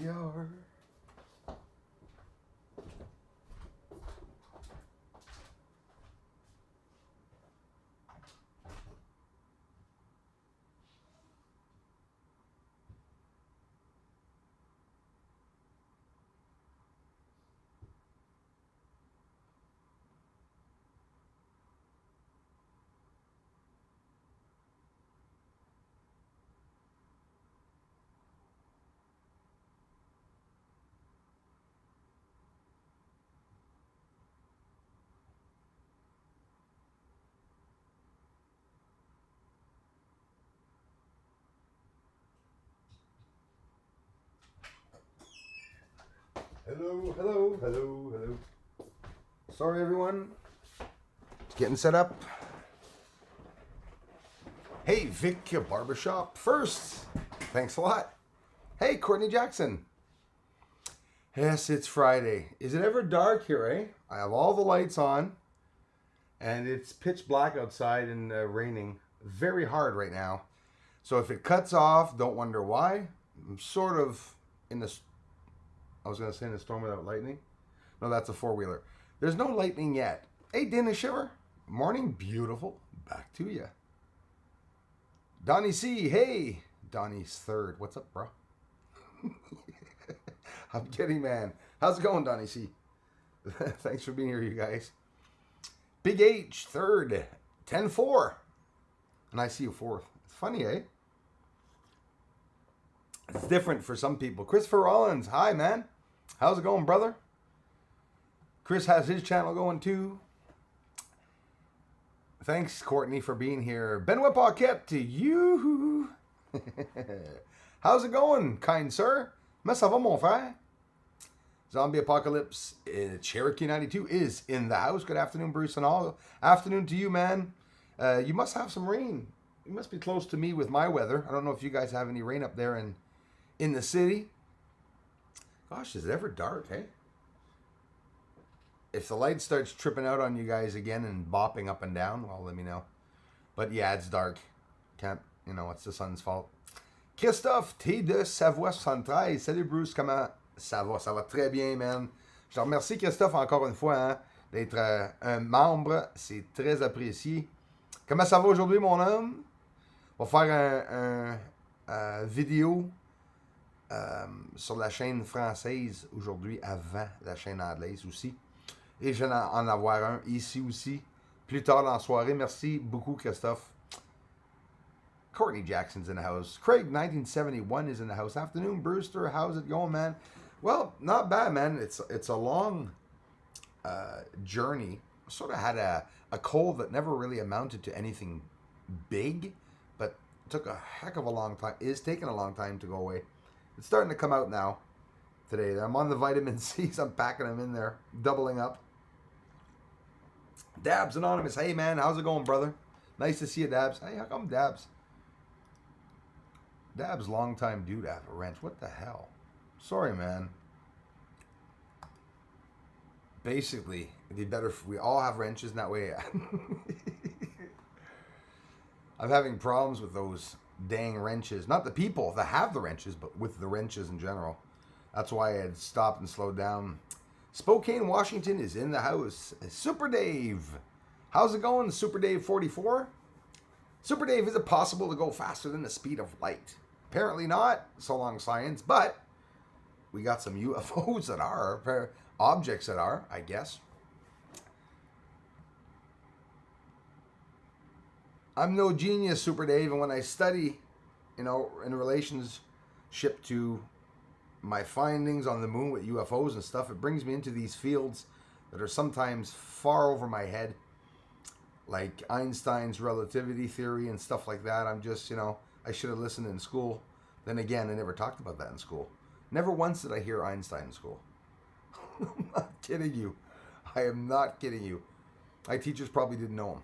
we are. Hello, hello, hello, hello. Sorry, everyone. Getting set up. Hey, Vic Barbershop first. Thanks a lot. Hey, Courtney Jackson. Yes, it's Friday. Is it ever dark here, eh? I have all the lights on, and it's pitch black outside and raining very hard right now. So if it cuts off, don't wonder why. I'm sort of in the... I was going to say in a storm without lightning. No, that's a four-wheeler. There's no lightning yet. Hey, Dana Shiver. Morning, beautiful. Back to you. Donnie C. Hey. Donnie's third. What's up, bro? I'm kidding, man. How's it going, Donnie C? Thanks for being here, you guys. Big H, third. 10-4. And I see you fourth. It's funny, eh? It's different for some people. Christopher Rollins. Hi, man. How's it going, brother? Chris has his channel going too. Thanks, Courtney, for being here. Benoit Paquette to you. How's it going, kind sir? Mais ça va, mon frère? Zombie Apocalypse, Cherokee 92 is in the house. Good afternoon, Bruce, and all. Afternoon to you, man. You must have some rain. You must be close to me with my weather. I don't know if you guys have any rain up there in the city. Gosh, is it ever dark, hey? If the light starts tripping out on you guys again and bopping up and down, well, let me know. But yeah, it's dark. Can't, it's the sun's fault. Christophe T de Savoie 73. Salut Bruce, comment ça va? Ça va très bien, man. Je te remercie, Christophe, encore une fois, hein, d'être un membre. C'est très apprécié. Comment ça va aujourd'hui, mon homme? On va faire un vidéo sur la chaîne française aujourd'hui avant la chaîne anglaise aussi. Et je vais en avoir un ici aussi plus tard dans la soirée. Merci beaucoup, Christophe. Courtney Jackson's in the house. Craig 1971 is in the house. Afternoon, Brewster. How's it going, man? Well, not bad, man. It's a long journey. Sort of had a cold that never really amounted to anything big, but took a heck of a long time. Is taking a long time to go away. It's starting to come out now. Today, I'm on the vitamin C's. I'm packing them in there, doubling up. Dabs Anonymous. Hey, man, how's it going, brother? Nice to see you, Dabs. Hey, how come Dabs? Dabs, long-time dude, have a wrench. What the hell? Sorry, man. Basically, it'd be better if we all have wrenches, and that way... I'm having problems with those dang wrenches. Not the people that have the wrenches, but with the wrenches in general. That's why I had stopped and slowed down. Spokane, Washington is in the house. Super Dave. How's it going, Super Dave 44? Super Dave, is it possible to go faster than the speed of light? Apparently not, so long science, but we got some UFOs that are, objects that are, I guess. I'm no genius, Super Dave, and when I study, in relationship to my findings on the moon with UFOs and stuff, it brings me into these fields that are sometimes far over my head, like Einstein's relativity theory and stuff like that. I'm just, I should have listened in school. Then again, I never talked about that in school. Never once did I hear Einstein in school. I'm not kidding you. I am not kidding you. My teachers probably didn't know him.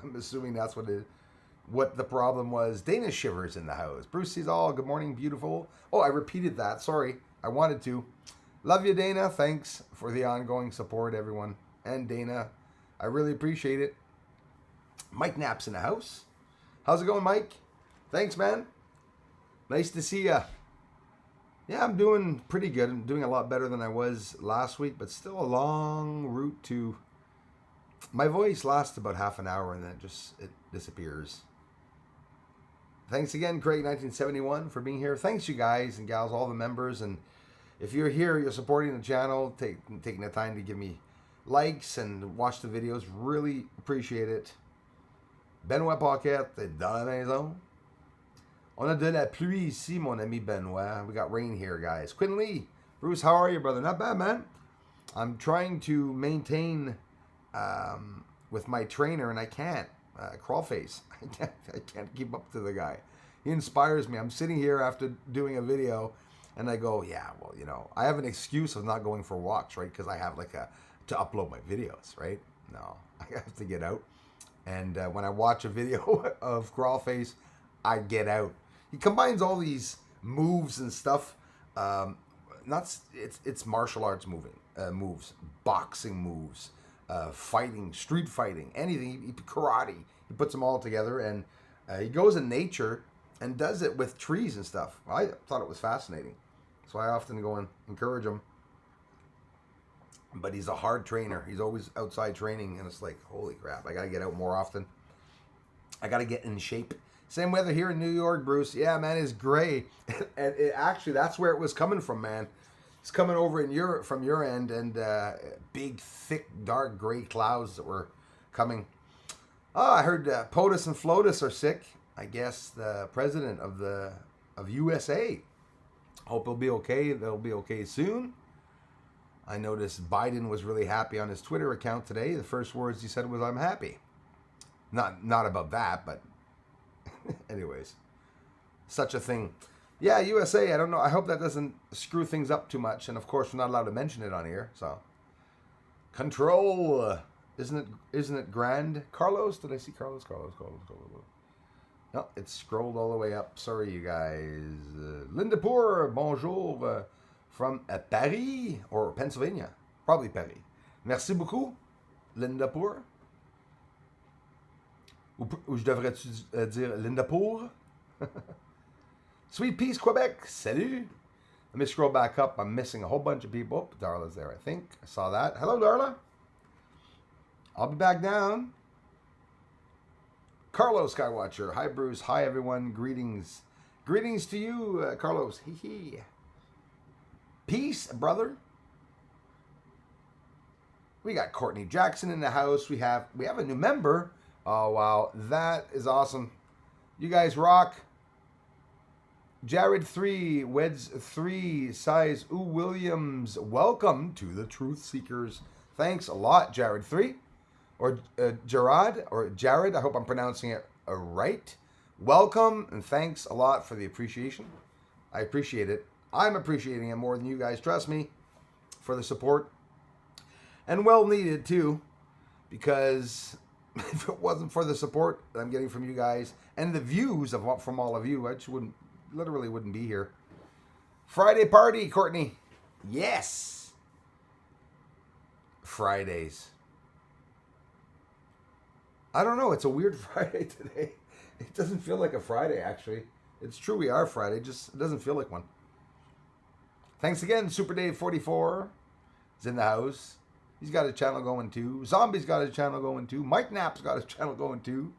I'm assuming that's what the problem was. Dana Shivers in the house. Bruce sees all. Good morning, beautiful. Oh, I repeated that. Sorry. I wanted to. Love you, Dana. Thanks for the ongoing support, everyone. And Dana, I really appreciate it. Mike Knapp's in the house. How's it going, Mike? Thanks, man. Nice to see ya. Yeah, I'm doing pretty good. I'm doing a lot better than I was last week, but still a long route to. My voice lasts about half an hour and then it disappears. Thanks again, Craig 1971, for being here. Thanks, you guys and gals, all the members. And if you're here, you're supporting the channel, taking the time to give me likes and watch the videos. Really appreciate it. Benoît Paquette, dans la maison. On a de la pluie ici, mon ami Benoît. We got rain here, guys. Quinn Lee. Bruce, how are you, brother? Not bad, man. I'm trying to maintain with my trainer, and I can't. Crawl face. I can't keep up to the guy. He inspires me. I'm sitting here after doing a video, and I go, yeah, well, you know, I have an excuse of not going for walks, right? Because I have to upload my videos, right? No, I have to get out. And when I watch a video of Crawl Face, I get out. He combines all these moves and stuff. It's martial arts moves, boxing moves, fighting, street fighting, anything, karate. He puts them all together, and he goes in nature and does it with trees and stuff. I thought it was fascinating, so I often go and encourage him. But he's a hard trainer. He's always outside training, and it's like, holy crap, I gotta get out more often. I gotta get in shape. Same weather here in New York, Bruce. Yeah, man, it's gray, and actually that's where it was coming from, man. It's coming over in Europe from your end, and big, thick, dark gray clouds that were coming. Oh, I heard POTUS and FLOTUS are sick. I guess the president of USA. Hope he'll be okay. They'll be okay soon. I noticed Biden was really happy on his Twitter account today. The first words he said was, "I'm happy." Not about that, but anyways, such a thing. Yeah, USA, I don't know. I hope that doesn't screw things up too much. And of course, we're not allowed to mention it on here. So, control. Isn't it grand? Carlos? Did I see Carlos? Carlos. No, it's scrolled all the way up. Sorry, you guys. Linda Poor, bonjour from Paris or Pennsylvania. Probably Paris. Merci beaucoup, Linda Poor. Ou je devrais-tu dire Linda Poor? Sweet Peace, Quebec. Salut. Let me scroll back up. I'm missing a whole bunch of people. Darla's there, I think. I saw that. Hello, Darla. I'll be back down. Carlos Skywatcher. Hi, Bruce. Hi, everyone. Greetings. Greetings to you, Carlos. Hee hee. Peace, brother. We got Courtney Jackson in the house. We have a new member. Oh, wow. That is awesome. You guys rock. Jared 3, Weds 3, Size U Williams. Welcome to the Truth Seekers. Thanks a lot, Jared 3. Or Gerard, or Jared. I hope I'm pronouncing it right. Welcome, and thanks a lot for the appreciation. I appreciate it. I'm appreciating it more than you guys. Trust me, for the support. And well needed, too. Because if it wasn't for the support that I'm getting from you guys and the views from all of you, I just literally wouldn't be here. Friday party, Courtney. Yes. Fridays. I don't know. It's a weird Friday today. It doesn't feel like a Friday, actually. It's true we are Friday. Just it doesn't feel like one. Thanks again. Super Dave 44 is in the house. He's got a channel going too. Zombie's got a channel going too. Mike Knapp's got a channel going too.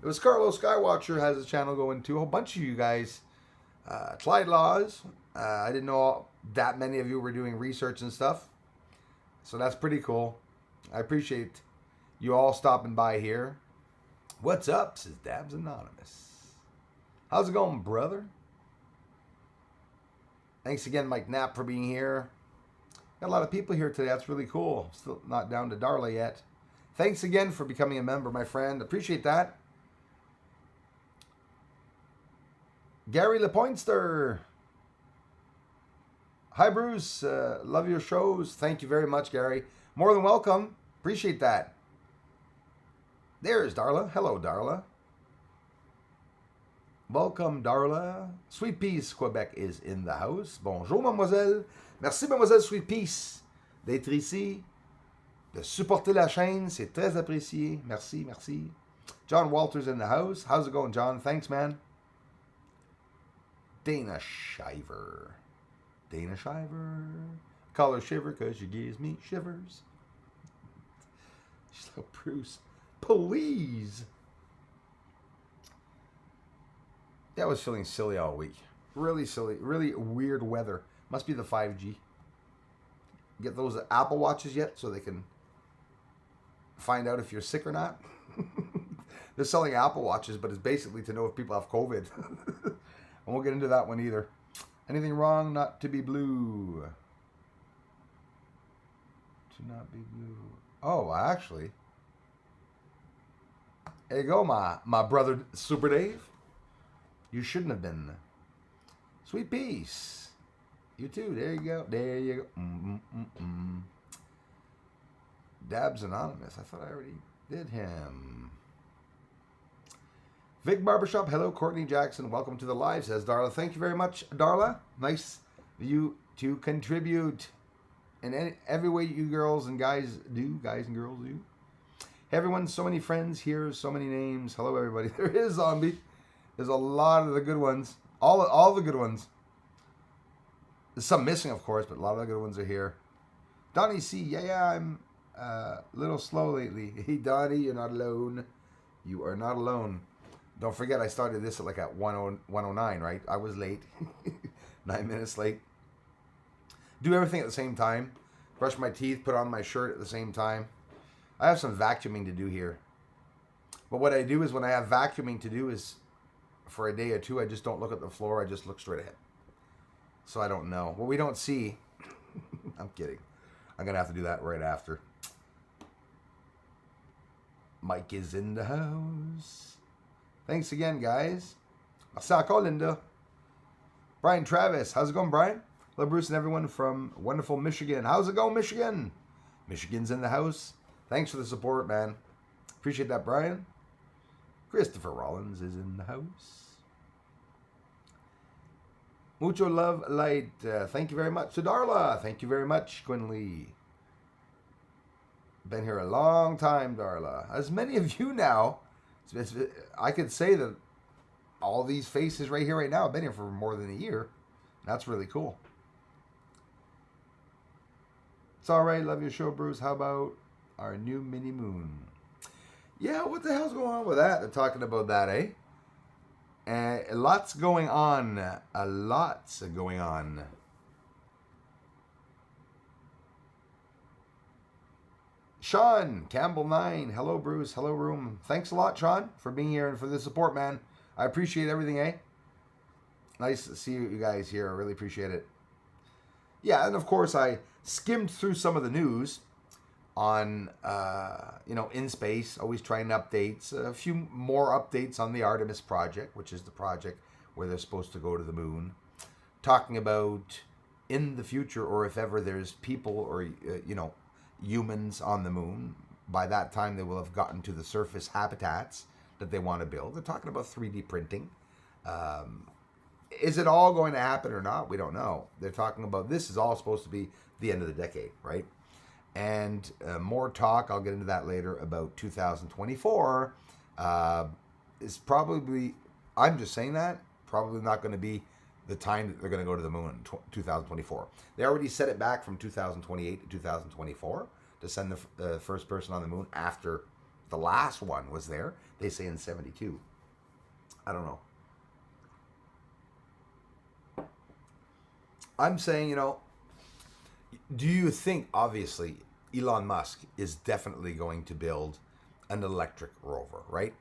It was Carlos Skywatcher has a channel going too. A whole bunch of you guys. Clyde Laws. I didn't know that many of you were doing research and stuff. So that's pretty cool. I appreciate you all stopping by here. What's up, says Dabs Anonymous. How's it going, brother? Thanks again, Mike Knapp, for being here. Got a lot of people here today. That's really cool. Still not down to Darla yet. Thanks again for becoming a member, my friend. Appreciate that. Gary LePointster. Hi, Bruce. Love your shows. Thank you very much, Gary. More than welcome. Appreciate that. There's Darla. Hello, Darla. Welcome, Darla. Sweet Peace Quebec is in the house. Bonjour, mademoiselle. Merci, mademoiselle Sweet Peace, d'être ici, de supporter la chaîne. C'est très apprécié. Merci, merci. John Walters in the house. How's it going, John? Thanks, man. Dana Shiver. Dana Shiver. Call her Shiver because she gives me shivers. She's like, Bruce, please. Yeah, I was feeling silly all week. Really silly. Really weird weather. Must be the 5G. Get those Apple Watches yet so they can find out if you're sick or not? They're selling Apple Watches, but it's basically to know if people have COVID. I won't get into that one either. Anything wrong? Not to be blue. To not be blue. Oh, actually. There you go, my brother Super Dave. You shouldn't have been. Sweet peace. You too. There you go. There you go. Dabs Anonymous. I thought I already did him. Vic Barbershop. Hello, Courtney Jackson. Welcome to the live, says Darla. Thank you very much, Darla. Nice of you to contribute in every way you girls and guys do. Guys and girls do. Hey, everyone. So many friends here. So many names. Hello, everybody. There is Zombie. There's a lot of the good ones. All the good ones. There's some missing, of course, but a lot of the good ones are here. Donnie C. Yeah, I'm a little slow lately. Hey, Donnie, you're not alone. You are not alone. Don't forget, I started this at 1:09, right? I was late. 9 minutes late. Do everything at the same time. Brush my teeth, put on my shirt at the same time. I have some vacuuming to do here. But what I do is when I have vacuuming to do is for a day or two, I just don't look at the floor. I just look straight ahead. So I don't know. What we don't see, I'm kidding. I'm going to have to do that right after. Mike is in the house. Thanks again, guys. Masako Linda. Brian Travis. How's it going, Brian? Hello, Bruce and everyone from wonderful Michigan. How's it going, Michigan? Michigan's in the house. Thanks for the support, man. Appreciate that, Brian. Christopher Rollins is in the house. Mucho love, light. Thank you very much. To Darla. Thank you very much, Quinn Lee. Been here a long time, Darla. As many of you now, I could say that all these faces right here, right now, have been here for more than a year. That's really cool. It's all right. Love your show, Bruce. How about our new mini moon? Yeah, what the hell's going on with that? They're talking about that, eh? Lots going on. Lots going on. Sean Campbell 9. Hello, Bruce. Hello, room. Thanks a lot, Sean, for being here and for the support, man. I appreciate everything, eh? Nice to see you guys here. I really appreciate it. Yeah, and of course, I skimmed through some of the news on, in space, always trying updates. A few more updates on the Artemis project, which is the project where they're supposed to go to the moon. Talking about in the future, or if ever there's people or, humans on the moon. By that time, they will have gotten to the surface habitats that they want to build. They're talking about 3D printing. Is it all going to happen or not? We don't know. They're talking about this is all supposed to be the end of the decade, right? And more talk, I'll get into that later, about 2024 is probably, I'm just saying that, probably not going to be the time that they're going to go to the moon in 2024. They already set it back from 2028 to 2024 to send the first person on the moon after the last one was there. They say in 72. I don't know. I'm saying, do you think, obviously, Elon Musk is definitely going to build an electric rover, right?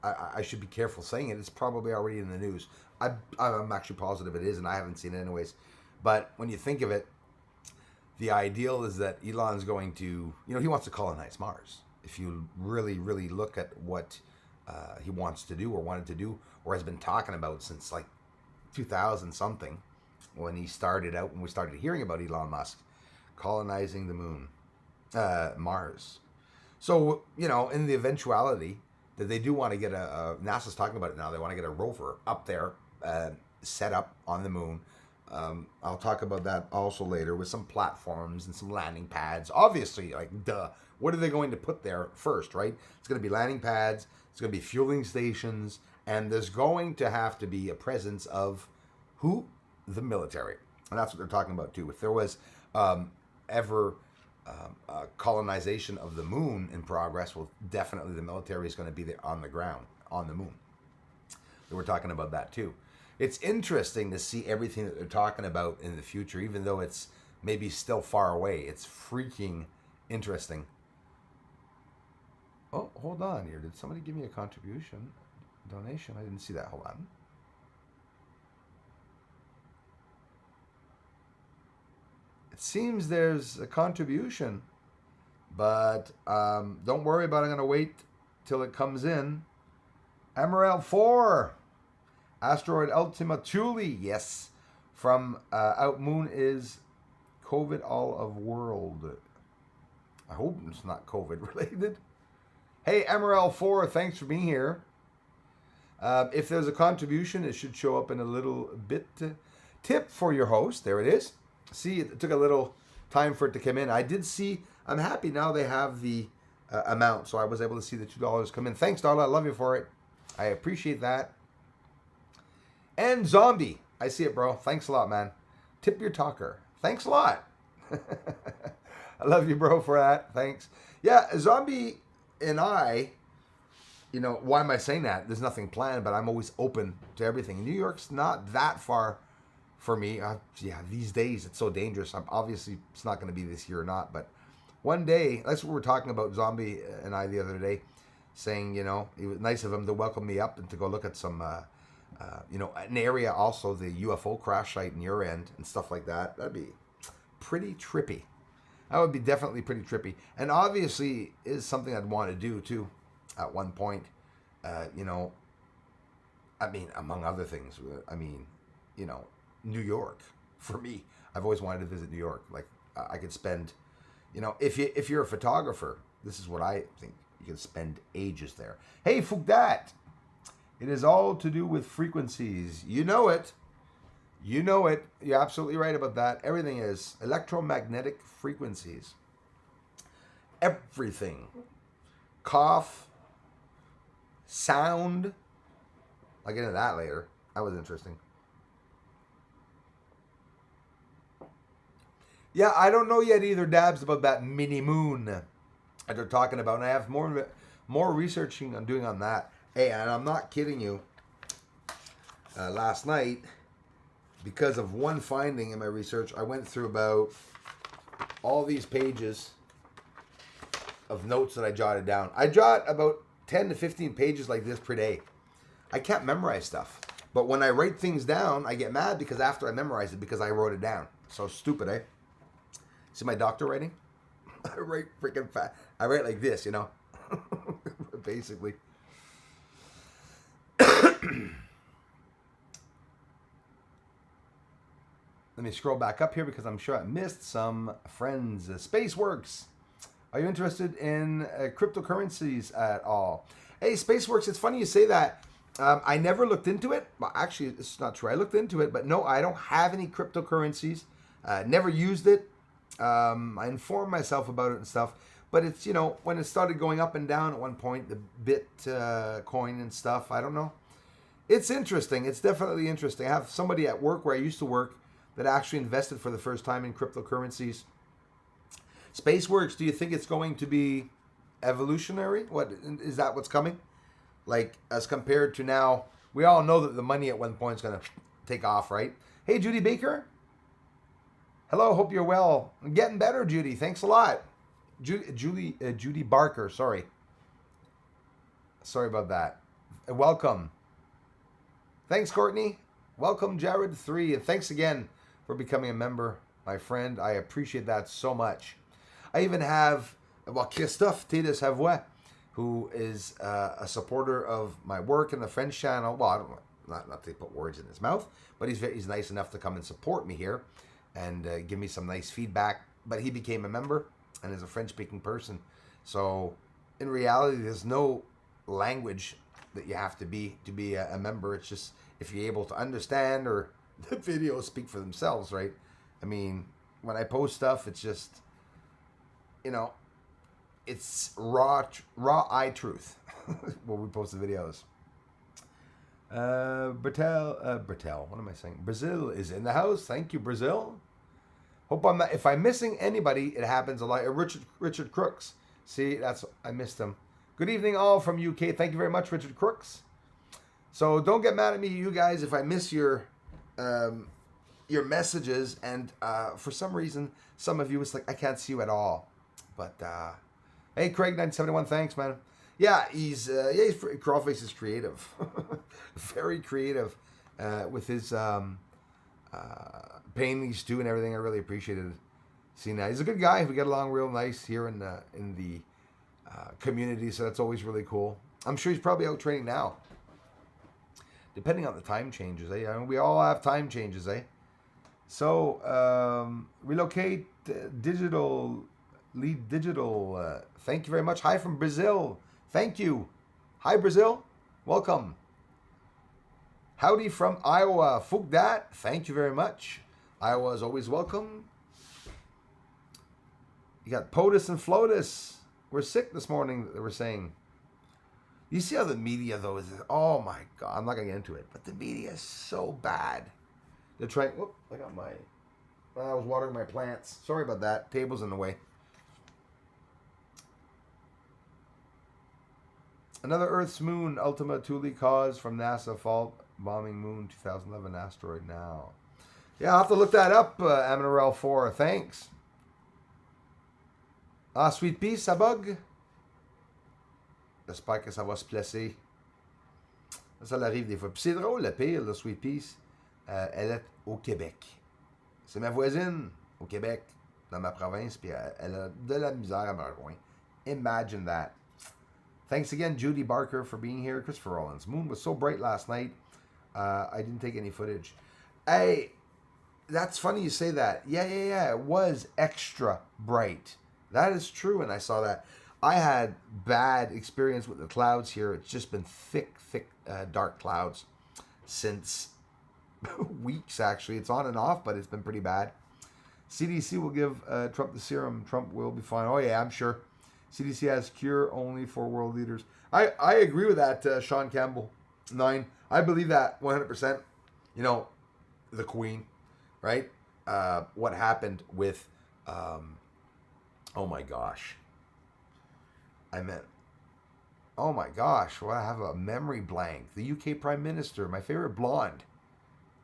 I should be careful saying it. It's probably already in the news. I'm actually positive it is, and I haven't seen it anyways. But when you think of it, the ideal is that Elon's going to, he wants to colonize Mars. If you really, really look at what he wants to do or wanted to do or has been talking about since like 2000 something, when he started out, when we started hearing about Elon Musk colonizing the moon, Mars. So, in the eventuality that they do want to get NASA's talking about it now, they want to get a rover up there, set up on the moon. I'll talk about that also later with some platforms and some landing pads. Obviously, duh. What are they going to put there first, right? It's going to be landing pads, it's going to be fueling stations, and there's going to have to be a presence of who? The military. And that's what they're talking about too. If there was ever colonization of the moon in progress, well, definitely the military is going to be there on the ground, on the moon. We're talking about that too. It's interesting to see everything that they're talking about in the future, even though it's maybe still far away. It's freaking interesting. Oh, hold on here. Did somebody give me a contribution? Donation? I didn't see that. Hold on. It seems there's a contribution, but don't worry about it. I'm going to wait till it comes in. Emerald 4. Asteroid Ultima Thule. Yes. From Out Moon is COVID all of world. I hope it's not COVID related. Hey, Emerald 4. Thanks for being here. If there's a contribution, it should show up in a little bit. Tip for your host. There it is. See, it took a little time for it to come in. I did see. I'm happy now they have the amount, so I was able to see the $2 come in. Thanks, Darla. I love you for it. I appreciate that. And Zombie. I see it, bro. Thanks a lot, man. Tip your talker. Thanks a lot. I love you, bro, for that. Thanks. Yeah, Zombie and I, you know, why am I saying that? There's nothing planned, but I'm always open to everything. New York's not that far for me. Yeah, these days it's so dangerous. Obviously, it's not going to be this year or not, but one day, that's what we were talking about, Zombie and I the other day, saying, you know, it was nice of him to welcome me up and to go look at some, you know, an area also, the UFO crash site in your end and stuff like that. That'd be pretty trippy. That would be definitely pretty trippy. And obviously is something I'd want to do too at one point. You know, I mean, among other things, I mean, you know, New York, for me, I've always wanted to visit New York. Like, I could spend, you know, if you're a photographer, this is what I think. You can spend ages there. Hey, Fugdat, it is all to do with frequencies. You know it. You know it. You're absolutely right about that. Everything is electromagnetic frequencies. Everything. Cough, sound. I'll get into that later. That was interesting. Yeah, I don't know yet either, Dabs, about that mini moon that they're talking about. And I have more researching I'm doing on that. Hey, and I'm not kidding you. Last night, because of one finding in my research, I went through about all these pages of notes that I jotted down. I jot about 10 to 15 pages like this per day. I can't memorize stuff. But when I write things down, I get mad because after I memorize it, because I wrote it down. So stupid, eh? See my doctor writing? I write freaking fast. I write like this, you know? Basically. Let me scroll back up here because I'm sure I missed some friends. SpaceWorks. Are you interested in cryptocurrencies at all? Hey, SpaceWorks, it's funny you say that. I never looked into it. Well, actually, it's not true. I looked into it, but no, I don't have any cryptocurrencies. Never used it. I informed myself about it and stuff. But it's, you know, when it started going up and down at one point, the Bitcoin and stuff, I don't know. It's interesting. It's definitely interesting. I have somebody at work where I used to work that actually invested for the first time in cryptocurrencies. SpaceWorks, do you think it's going to be evolutionary? What is that what's coming? Like, as compared to now, we all know that the money at one point is going to take off, right? Hey, Judy Baker. Hello, hope you're well. I'm getting better, Judy. Thanks a lot. Judy Barker, sorry. Sorry about that. Welcome. Thanks, Courtney. Welcome, Jared3. And thanks again for becoming a member, my friend. I appreciate that so much. I even have, well, Christophe Tédé-Savoie, who is a supporter of my work in the French channel. Well, I don't not to put words in his mouth, but he's nice enough to come and support me here and give me some nice feedback. But he became a member and is a French-speaking person. So in reality, there's no language that you have to be a member. It's just if you're able to understand, or the videos speak for themselves, right? I mean, when I post stuff, it's just, you know, it's raw eye truth when we post the videos. Bertel, what am I saying? Brazil is in the house. Thank you, Brazil. Hope I'm not, if I'm missing anybody, it happens a lot. Richard Crooks. See, I missed him. Good evening, all from UK. Thank you very much, Richard Crooks. So don't get mad at me, you guys, if I miss your messages, and for some reason, some of you, it's like I can't see you at all. But hey, Craig 971, thanks, man. Yeah, Crawlface is creative, very creative with his paintings too and everything. I really appreciated seeing that. He's a good guy. We get along real nice here in the community, so that's always really cool. I'm sure he's probably out training now, depending on the time changes. I mean, we all have time changes, eh? So relocate digital. Thank you very much. Hi from Brazil. Thank you. Hi, Brazil. Welcome. Howdy from Iowa. Fug dat. Thank you very much. Iowa is always welcome. You got POTUS and FLOTUS. We're sick this morning, they were saying. You see how the media, though, is... Oh, my God. I'm not going to get into it. But the media is so bad. They're trying... Whoop, I got my... I was watering my plants. Sorry about that. Table's in the way. Another Earth's moon, Ultima Thule cause from NASA fault bombing moon 2011 asteroid now. Yeah, I'll have to look that up, Aminorel 4. Thanks. Ah, Sweet Pea, ça bug? J'espère que ça va se placer. Ça l'arrive des fois. Puis c'est drôle, le pire, le Sweet Peas, elle est au Québec. C'est ma voisine au Québec, dans ma province, puis elle a de la misère à me rejoindre. Imagine that. Thanks again, Judy Barker, for being here. Christopher Rollins. Moon was so bright last night, I didn't take any footage. Hey, that's funny you say that. Yeah. It was extra bright. That is true, and I saw that. I had bad experience with the clouds here. It's just been thick, dark clouds since weeks, actually. It's on and off, but it's been pretty bad. CDC will give Trump the serum. Trump will be fine. Oh, yeah, I'm sure. CDC has cure only for world leaders. I agree with that, Sean Campbell. 9. I believe that 100%. You know, the Queen, right? What happened with... oh, my gosh. Oh my gosh, well, I have a memory blank. The UK Prime Minister, my favorite blonde.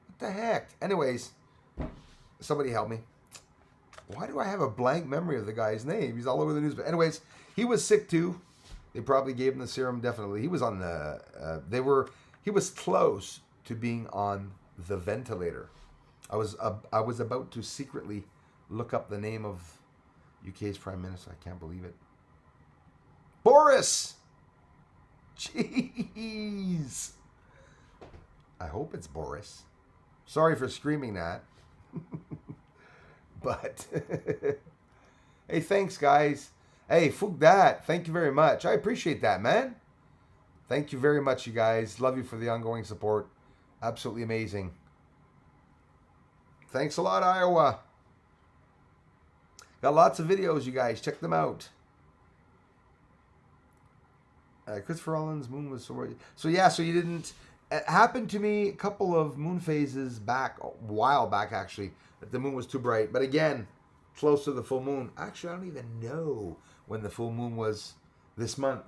What the heck? Anyways, somebody help me. Why do I have a blank memory of the guy's name? He's all over the news. But anyways, he was sick too. They probably gave him the serum, definitely. He was on the, he was close to being on the ventilator. I was about to secretly look up the name of UK's Prime Minister. I can't believe it. Boris! Jeez. I hope it's Boris. Sorry for screaming that. But, hey, thanks, guys. Hey, fug that. Thank you very much. I appreciate that, man. Thank you very much, you guys. Love you for the ongoing support. Absolutely amazing. Thanks a lot, Iowa. Got lots of videos, you guys. Check them out. Christopher Rollins' moon was so bright. So yeah, so you didn't... It happened to me a couple of moon phases back, a while back actually, that the moon was too bright. But again, close to the full moon. Actually, I don't even know when the full moon was this month.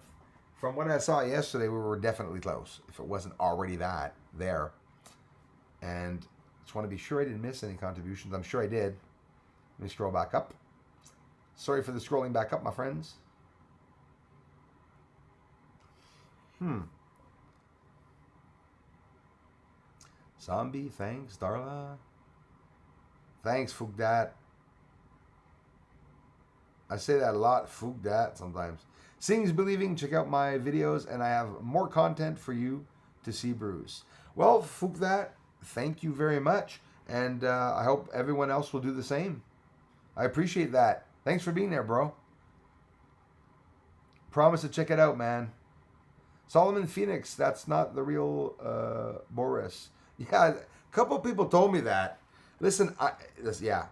From what I saw yesterday, we were definitely close, if it wasn't already there. And just want to be sure I didn't miss any contributions. I'm sure I did. Let me scroll back up. Sorry for the scrolling back up, my friends. Zombie, thanks. Darla. Thanks, Fugdat. I say that a lot, Fugdat, sometimes. Seeing is believing. Check out my videos, and I have more content for you to see, Bruce. Well, Fugdat, thank you very much, and I hope everyone else will do the same. I appreciate that. Thanks for being there, bro. Promise to check it out, man. Solomon Phoenix, that's not the real Boris. Yeah, a couple of people told me that. Listen, yeah.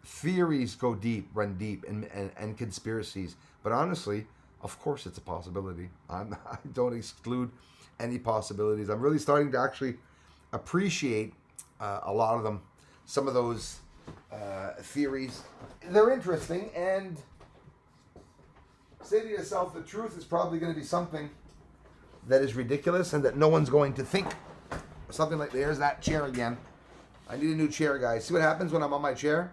Theories go deep, run deep, and conspiracies. But honestly, of course it's a possibility. I don't exclude any possibilities. I'm really starting to actually appreciate a lot of them. Some of those theories, they're interesting, and say to yourself, the truth is probably going to be something that is ridiculous and that no one's going to think. Something like, there's that chair again. I need a new chair, guys. See what happens when I'm on my chair?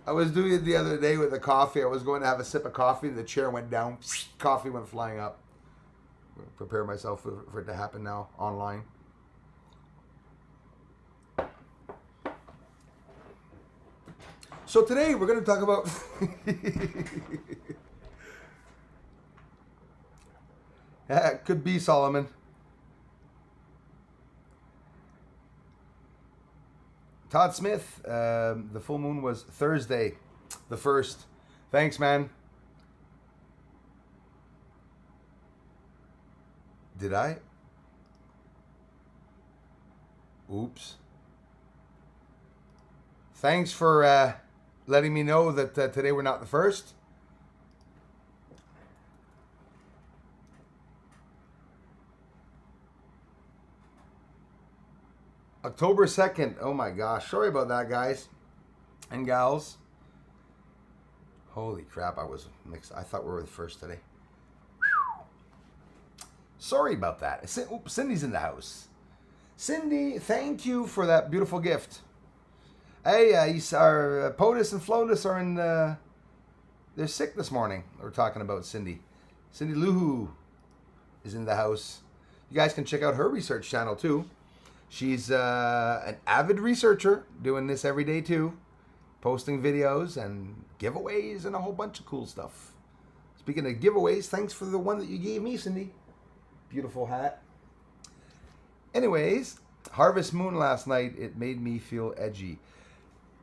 I was doing it the other day with the coffee. I was going to have a sip of coffee, and the chair went down. Coffee went flying up. Prepare myself for it to happen now online. So today we're going to talk about yeah, it could be Solomon. Todd Smith, the full moon was Thursday, the 1st. Thanks, man. Did I? Oops. Thanks for letting me know that today we're not the 1st. October 2nd. Oh my gosh. Sorry about that, guys and gals. Holy crap, I was mixed. I thought we were the 1st today. Sorry about that. Oops, Cindy's in the house. Cindy, thank you for that beautiful gift. Hey, our POTUS and FLOTUS are in, they're sick this morning. We're talking about Cindy. Cindy Luhu is in the house. You guys can check out her research channel too. She's an avid researcher, doing this every day too. Posting videos and giveaways and a whole bunch of cool stuff. Speaking of giveaways, thanks for the one that you gave me, Cindy. Beautiful hat. Anyways, Harvest Moon last night, it made me feel edgy.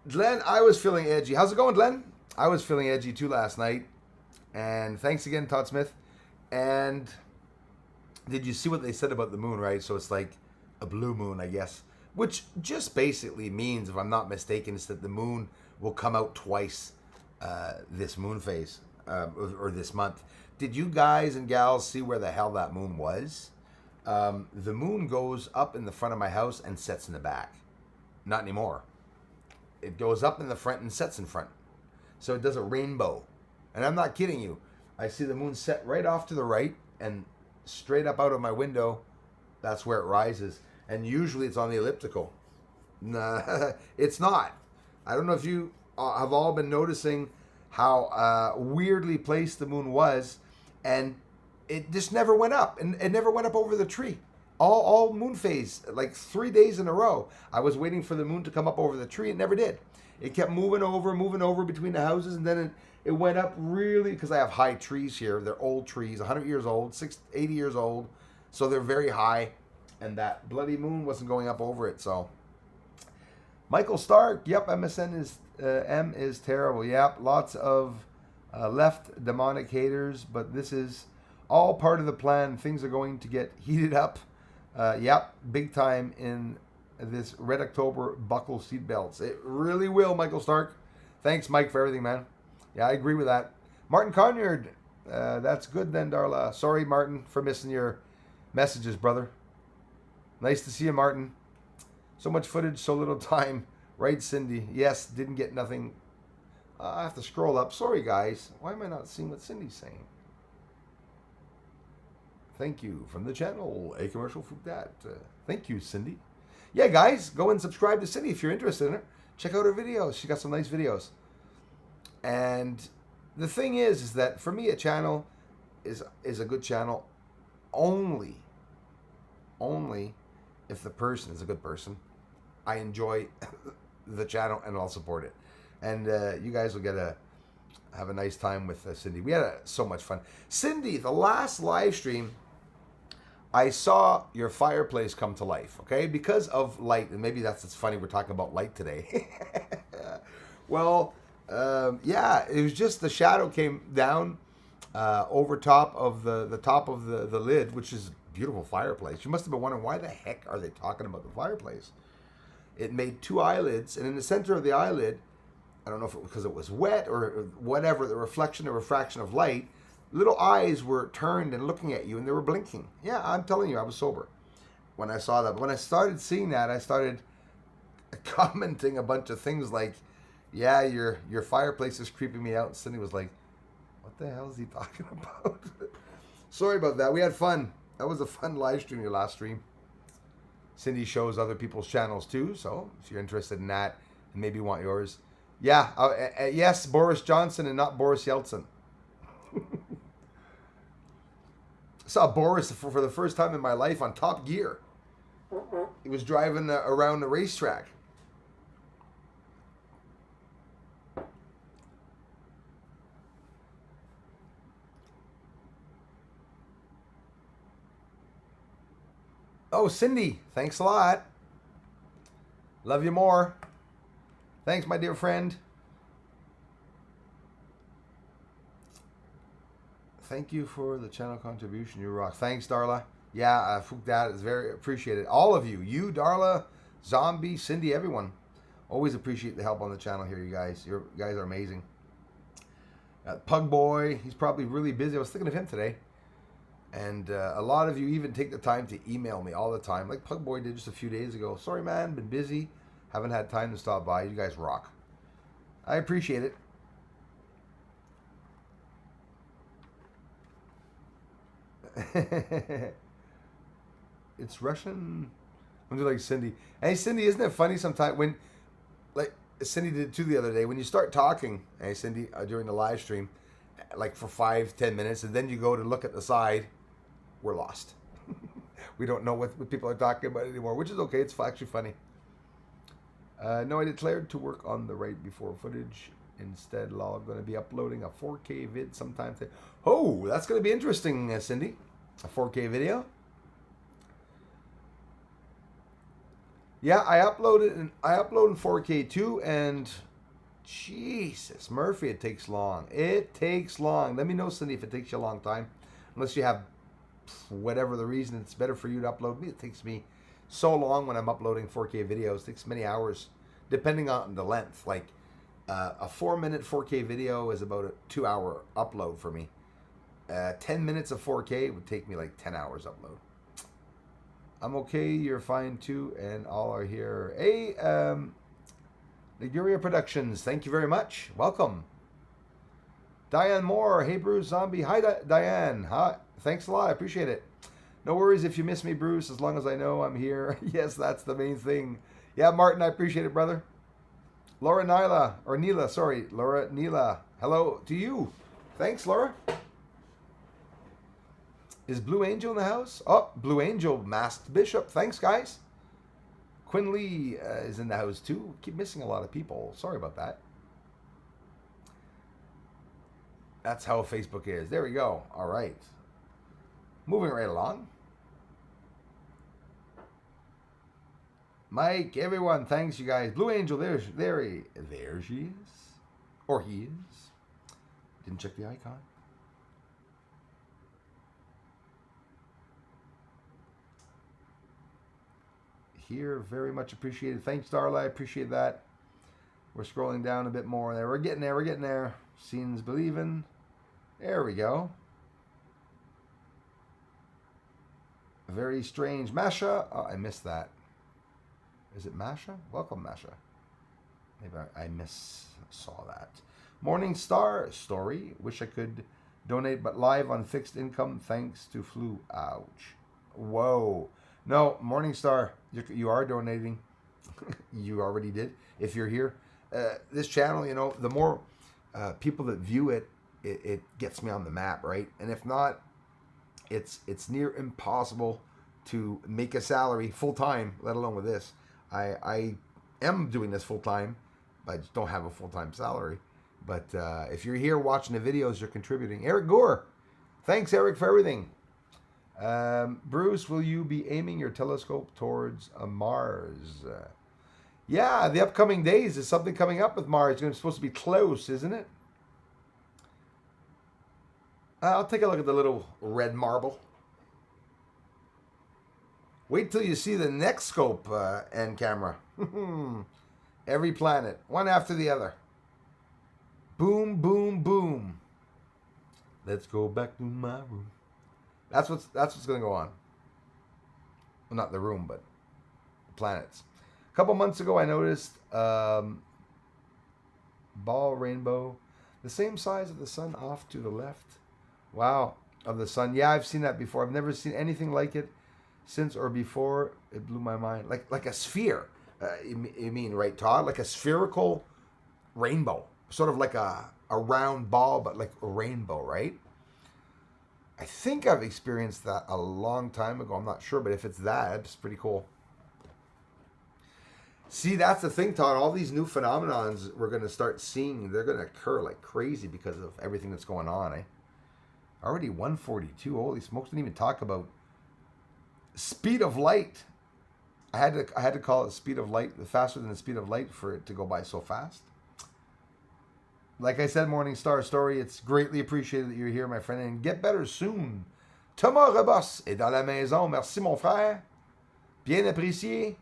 Glenn, I was feeling edgy. How's it going, Glenn? I was feeling edgy too last night. And thanks again, Todd Smith. And did you see what they said about the moon, right? So it's like a blue moon, I guess. Which just basically means, if I'm not mistaken, is that the moon will come out twice this moon phase, or this month. Did you guys and gals see where the hell that moon was? The moon goes up in the front of my house and sets in the back. Not anymore. It goes up in the front and sets in front. So it does a rainbow. And I'm not kidding you. I see the moon set right off to the right, and straight up out of my window, that's where it rises. And usually it's on the elliptical. Nah, it's not. I don't know if you have all been noticing how weirdly placed the moon was, and it just never went up, and it never went up over the tree. All moon phase, like 3 days in a row, I was waiting for the moon to come up over the tree. It never did. It kept moving over between the houses, and then it went up really, because I have high trees here. They're old trees, 100 years old, 80 years old, so they're very high, and that bloody moon wasn't going up over it. So Michael Stark, yep, MSN is M is terrible. Yep, lots of left demonic haters, but this is all part of the plan. Things are going to get heated up. Yep, big time in this Red October. Buckle seatbelts. It really will, Michael Stark. Thanks, Mike, for everything, man. Yeah, I agree with that. Martin Conyard, that's good then, Darla. Sorry, Martin, for missing your messages, brother. Nice to see you, Martin. So much footage, so little time. Right, Cindy? Yes, didn't get nothing. I have to scroll up. Sorry, guys. Why am I not seeing what Cindy's saying? Thank you from the channel, A Commercial for that. Thank you, Cindy. Yeah, guys, go and subscribe to Cindy if you're interested in her. Check out her videos. She got some nice videos. And the thing is that for me, a channel is a good channel only if the person is a good person. I enjoy the channel and I'll support it. And you guys will get have a nice time with Cindy. We had so much fun. Cindy, the last live stream, I saw your fireplace come to life, okay? Because of light, and maybe that's funny we're talking about light today. Well, yeah, it was just the shadow came down over top of the top of the lid, which is a beautiful fireplace. You must have been wondering, why the heck are they talking about the fireplace? It made two eyelids, and in the center of the eyelid, I don't know if it was because it was wet or whatever, the reflection or refraction of light, little eyes were turned and looking at you and they were blinking. Yeah, I'm telling you, I was sober when I saw that. But when I started seeing that, I started commenting a bunch of things like, yeah, your fireplace is creeping me out. And Cindy was like, what the hell is he talking about? Sorry about that. We had fun. That was a fun live stream, your last stream. Cindy shows other people's channels too, so if you're interested in that and maybe want yours. Yeah, yes, Boris Johnson and not Boris Yeltsin. Saw Boris for the first time in my life on Top Gear. He was driving around the racetrack. Oh, Cindy, thanks a lot. Love you more. Thanks, my dear friend. Thank you for the channel contribution. You rock. Thanks, Darla. Yeah, that is very appreciated. All of you. You, Darla, Zombie, Cindy, everyone. Always appreciate the help on the channel here, you guys. You guys are amazing. Pug Boy, he's probably really busy. I was thinking of him today. And a lot of you even take the time to email me all the time, like Pug Boy did just a few days ago. Sorry, man, been busy. Haven't had time to stop by. You guys rock. I appreciate it. It's Russian. I'm just like Cindy. Hey, Cindy, isn't it funny sometimes when, like Cindy did too the other day, when you start talking, hey, Cindy, during the live stream, like for 5-10 minutes, and then you go to look at the side, we're lost. We don't know what people are talking about anymore, which is okay. It's actually funny. No, I declared to work on the right before footage. Instead, I'm going to be uploading a 4K vid sometime today. Oh, that's going to be interesting, Cindy. A 4K video. Yeah, I upload in 4K too, and Jesus, Murphy, it takes long. It takes long. Let me know, Cindy, if it takes you a long time. Unless you have whatever the reason it's better for you to upload me. It takes me so long when I'm uploading 4K videos. It takes many hours, depending on the length. Like a 4-minute 4K video is about a 2-hour upload for me. 10 minutes of 4K would take me like 10 hours upload. I'm okay. You're fine too, and all are here. Hey, Liguria Productions, thank you very much. Welcome. Diane Moore, hey Bruce Zombie. Hi, Diane. Hi. Thanks a lot. I appreciate it. No worries if you miss me, Bruce, as long as I know I'm here. Yes, that's the main thing. Yeah, Martin, I appreciate it, brother. Laura Neela, sorry. Laura Neela. Hello to you. Thanks, Laura. Is Blue Angel in the house? Oh, Blue Angel, Masked Bishop. Thanks, guys. Quinn Lee is in the house too. Keep missing a lot of people. Sorry about that. That's how Facebook is. There we go. All right. Moving right along. Mike, everyone, thanks you guys. Blue Angel, there she is. Or he is. Didn't check the icon. Here, very much appreciated. Thanks, Darla. I appreciate that. We're scrolling down a bit more there. We're getting there. We're getting there. Seeing's believing. There we go. Very strange. Masha. Oh, I missed that. Is it Masha? Welcome, Masha. Maybe I saw that. Morning Star story. Wish I could donate, but live on fixed income thanks to flu. Ouch. Whoa. No, Morning Star, you are donating. You already did. If you're here, this channel, you know, the more people that view it, it gets me on the map, right? And if not, it's near impossible to make a salary full time, let alone with this. I am doing this full time, but I just don't have a full time salary. But if you're here watching the videos, you're contributing. Eric Gore, thanks, Eric, for everything. Bruce, will you be aiming your telescope towards Mars? Yeah, the upcoming days is something coming up with Mars. It's supposed to be close, isn't it? I'll take a look at the little red marble. Wait till you see the next scope and camera. Every planet, one after the other. Boom, boom, boom. Let's go back to my room. That's what's going to go on. Well, not the room, but the planets. A couple months ago, I noticed ball rainbow, the same size of the sun off to the left. Wow, of the sun. Yeah, I've seen that before. I've never seen anything like it since or before. It blew my mind. Like a sphere. You mean, right, Todd? Like a spherical rainbow. Sort of like a round ball, but like a rainbow, right? I think I've experienced that a long time ago. I'm not sure, but if it's that, it's pretty cool. See, that's the thing, Todd. All these new phenomenons we're going to start seeing, they're going to occur like crazy because of everything that's going on, eh? Already 142. Holy smokes. Didn't even talk about speed of light. I had to call it speed of light, faster than the speed of light for it to go by so fast. Like I said, Morning Star Story, it's greatly appreciated that you're here, my friend, and get better soon. Thomas Rebos est dans la maison. Merci, mon frère. Bien apprécié.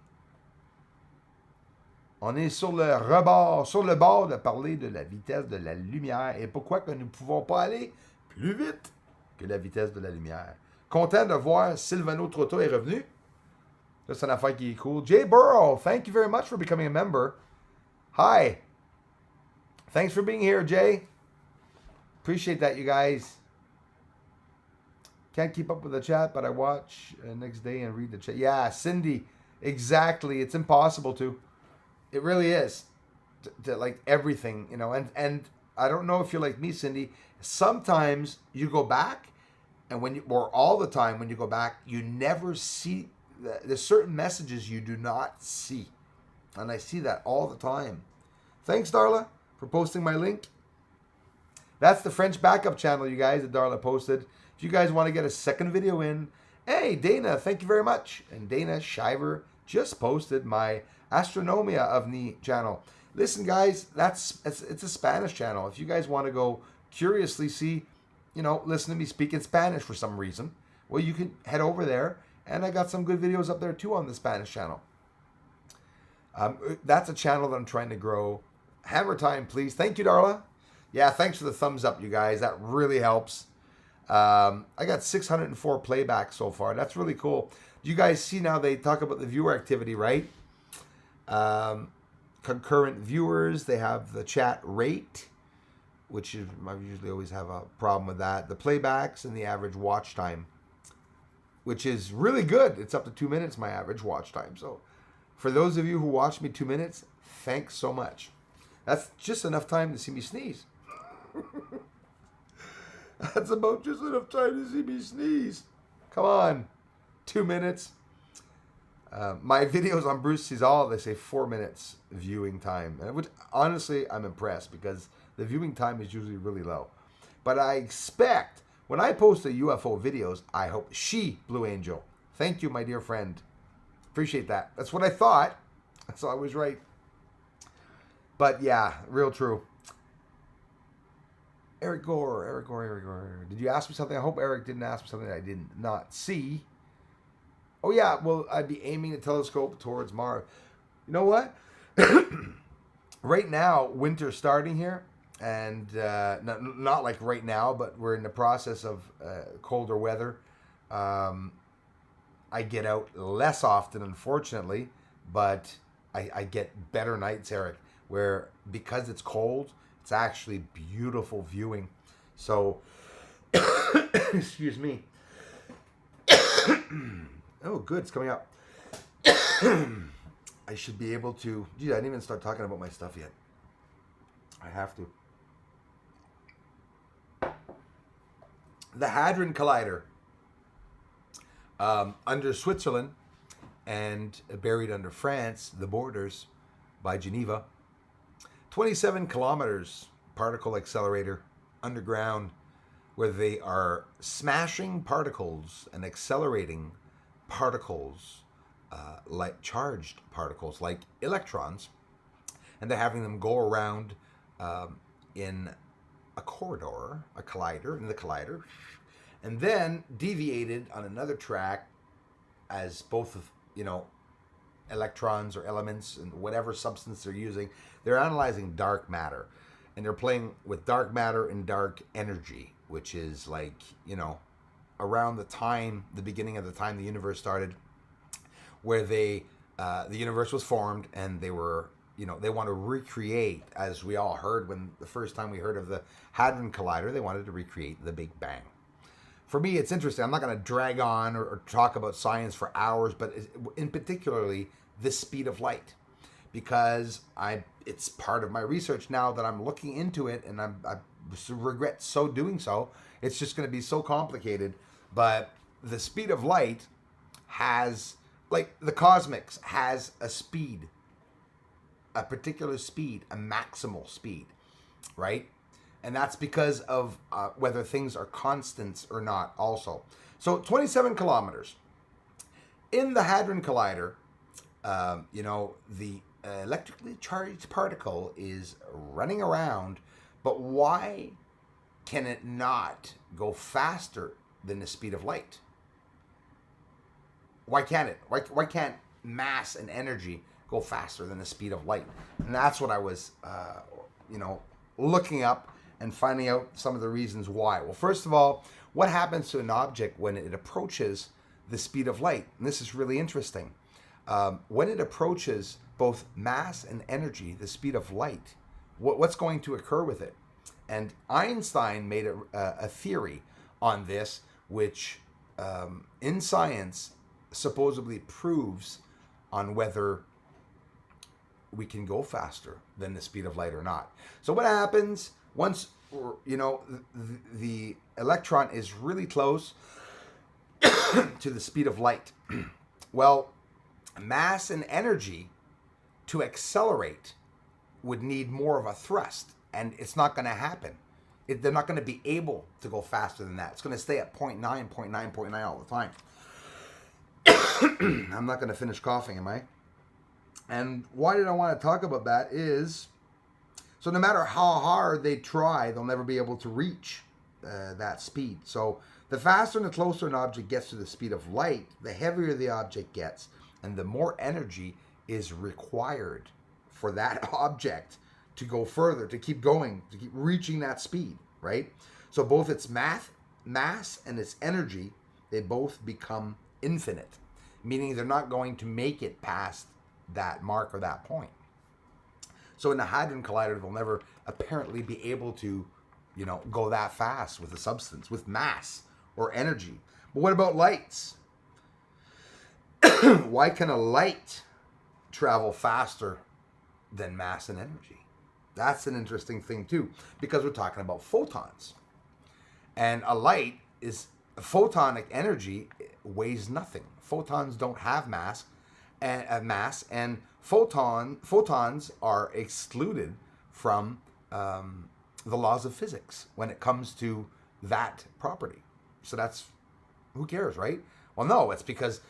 On est sur le bord de parler de la vitesse de la lumière et pourquoi que nous ne pouvons pas aller plus vite que la vitesse de la lumière. Content de voir Silvano Trotta est revenu. Ça, c'est une affaire qui est cool. Jay Burrow, thank you very much for becoming a member. Hi. Thanks for being here, Jay. Appreciate that, you guys. Can't keep up with the chat, but I watch next day and read the chat. Yeah, Cindy, exactly. It's impossible to. It really is. To like everything, you know. And I don't know if you're like me, Cindy. Sometimes you go back, and or all the time when you go back, you never see. There's certain messages you do not see. And I see that all the time. Thanks, Darla, for posting my link. That's the French backup channel, you guys, that Darla posted. If you guys want to get a second video in, hey, Dana, thank you very much. And Dana Shiver just posted my Astronomia of the channel. Listen, guys, it's a Spanish channel. If you guys want to go curiously see, listen to me speak in Spanish for some reason, well, you can head over there. And I got some good videos up there, too, on the Spanish channel. That's a channel that I'm trying to grow. Hammer time, please. Thank you, Darla. Yeah, thanks for the thumbs up, you guys. That really helps. I got 604 playbacks so far. That's really cool. You guys see now they talk about the viewer activity, right? Concurrent viewers. They have the chat rate, which is, I usually always have a problem with that. The playbacks and the average watch time, which is really good. It's up to 2 minutes, my average watch time. So for those of you who watch me 2 minutes, thanks so much. That's just enough time to see me sneeze. That's about just enough time to see me sneeze. Come on. 2 minutes. My videos on Bruce Sees All, they say 4 minutes viewing time. And which, honestly, I'm impressed because the viewing time is usually really low. But I expect, when I post the UFO videos, I hope Blue Angel. Thank you, my dear friend. Appreciate that. That's what I thought. So I was right. But yeah, real true. Eric Gore. Did you ask me something? I hope Eric didn't ask me something that I did not see. Oh yeah, well, I'd be aiming the telescope towards Mars. You know what? Right now, winter's starting here. And not like right now, but we're in the process of colder weather. I get out less often, unfortunately, but I get better nights, Eric, where because it's cold, it's actually beautiful viewing. So, excuse me. Oh, good, it's coming up. I should be able to. Gee, I didn't even start talking about my stuff yet. I have to. The Hadron Collider, under Switzerland and buried under France, the borders by Geneva. 27 kilometers particle accelerator underground where they are smashing particles and accelerating particles, like charged particles, like electrons, and they're having them go around in a corridor, a collider, in the collider, and then deviated on another track as both of, electrons or elements and whatever substance they're using. They're analyzing dark matter. and they're playing with dark matter and dark energy, which is like, around the beginning of the time the universe started, where the universe was formed, and they were, they want to recreate, as we all heard when the first time we heard of the Hadron Collider, they wanted to recreate the Big Bang. For me, it's interesting. I'm not going to drag on or talk about science for hours, but in particularly the speed of light, because it's part of my research now that I'm looking into it, and I regret so doing so. It's just going to be so complicated. But the speed of light has, like the cosmics has a speed, a particular speed, a maximal speed, right? And that's because of whether things are constants or not also. So 27 kilometers. In the Hadron Collider, the electrically charged particle is running around, but why can it not go faster than the speed of light? Why can't it? Why can't mass and energy go faster than the speed of light? And that's what I was, looking up and finding out some of the reasons why. Well, first of all, what happens to an object when it approaches the speed of light? And this is really interesting. When it approaches both mass and energy, the speed of light, what's going to occur with it? And Einstein made a theory on this, which in science supposedly proves on whether we can go faster than the speed of light or not. So what happens once, the electron is really close to the speed of light? Well, mass and energy to accelerate would need more of a thrust, and it's not going to happen. They're not going to be able to go faster than that. It's going to stay at 0.9, 0.9, 0.9 all the time. I'm not going to finish coughing, am I? And why did I want to talk about that is, so no matter how hard they try, they'll never be able to reach that speed. So the faster and the closer an object gets to the speed of light, the heavier the object gets, and the more energy is required for that object to go further, to keep going, to keep reaching that speed, right? So both its mass and its energy, they both become infinite, meaning they're not going to make it past that mark or that point. So in the Hadron Collider, they'll never apparently be able to, go that fast with a substance, with mass or energy. But what about lights? Why can a light travel faster than mass and energy? That's an interesting thing too, because we're talking about photons. And a light is photonic energy, weighs nothing. Photons don't have mass, and photons are excluded from the laws of physics when it comes to that property. So that's, who cares, right? Well, no, it's because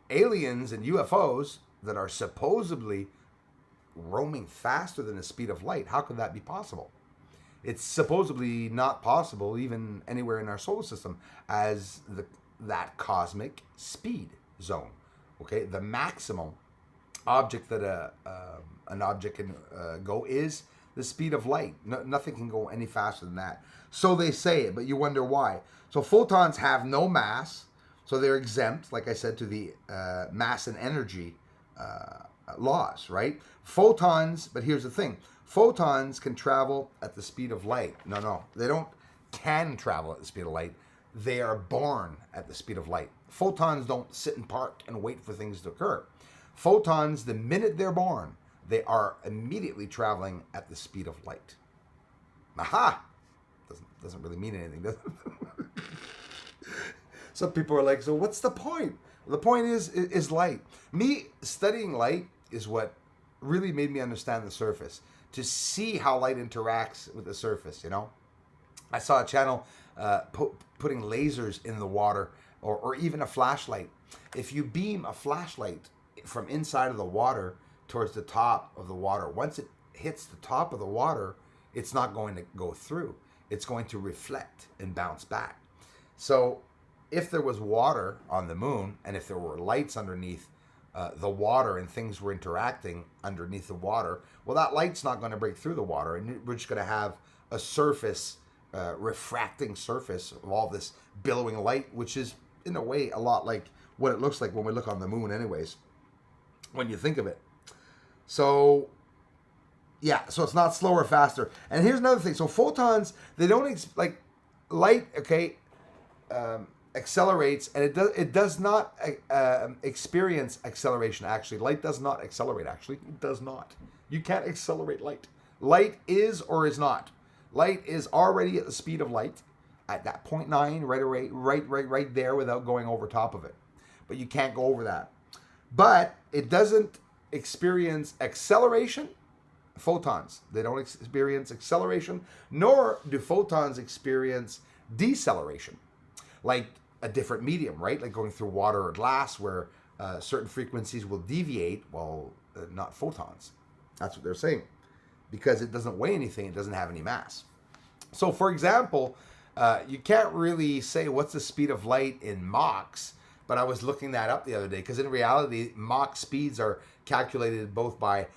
aliens and UFOs that are supposedly roaming faster than the speed of light, how could that be possible? It's supposedly not possible even anywhere in our solar system as that cosmic speed zone. Okay, the maximum object that an object can go is the speed of light. Nothing can go any faster than that. So they say, but you wonder why. So photons have no mass, so they're exempt, like I said, to the mass and energy laws, right? Photons, but here's the thing. Photons can travel at the speed of light. No, they can travel at the speed of light. They are born at the speed of light. Photons don't sit and park and wait for things to occur. Photons, the minute they're born, they are immediately traveling at the speed of light. Aha! Doesn't really mean anything, does it? Some people are like, so what's the point? The point is light. Me studying light is what really made me understand the surface, to see how light interacts with the surface, I saw a channel putting lasers in the water, or even a flashlight. If you beam a flashlight from inside of the water towards the top of the water, once it hits the top of the water, it's not going to go through. It's going to reflect and bounce back. So if there was water on the moon, and if there were lights underneath the water and things were interacting underneath the water, well, that light's not going to break through the water, and we're just going to have a surface, refracting surface of all this billowing light, which is in a way a lot like what it looks like when we look on the moon anyways, when you think of it. So yeah, so it's not slower or faster. And here's another thing. So photons, they don't like light, okay, accelerates, and it does not experience acceleration. Actually, light does not accelerate. Actually, it does not. You can't accelerate light. Light is or is not. Light is already at the speed of light at that 0.9, right there, without going over top of it. But you can't go over that. But it doesn't experience acceleration. Photons, they don't experience acceleration, nor do photons experience deceleration, like a different medium, right? Like going through water or glass, where certain frequencies will deviate, well, not photons. That's what they're saying, because it doesn't weigh anything, it doesn't have any mass. So, for example, you can't really say what's the speed of light in Machs, but I was looking that up the other day, because in reality, Mach speeds are calculated both by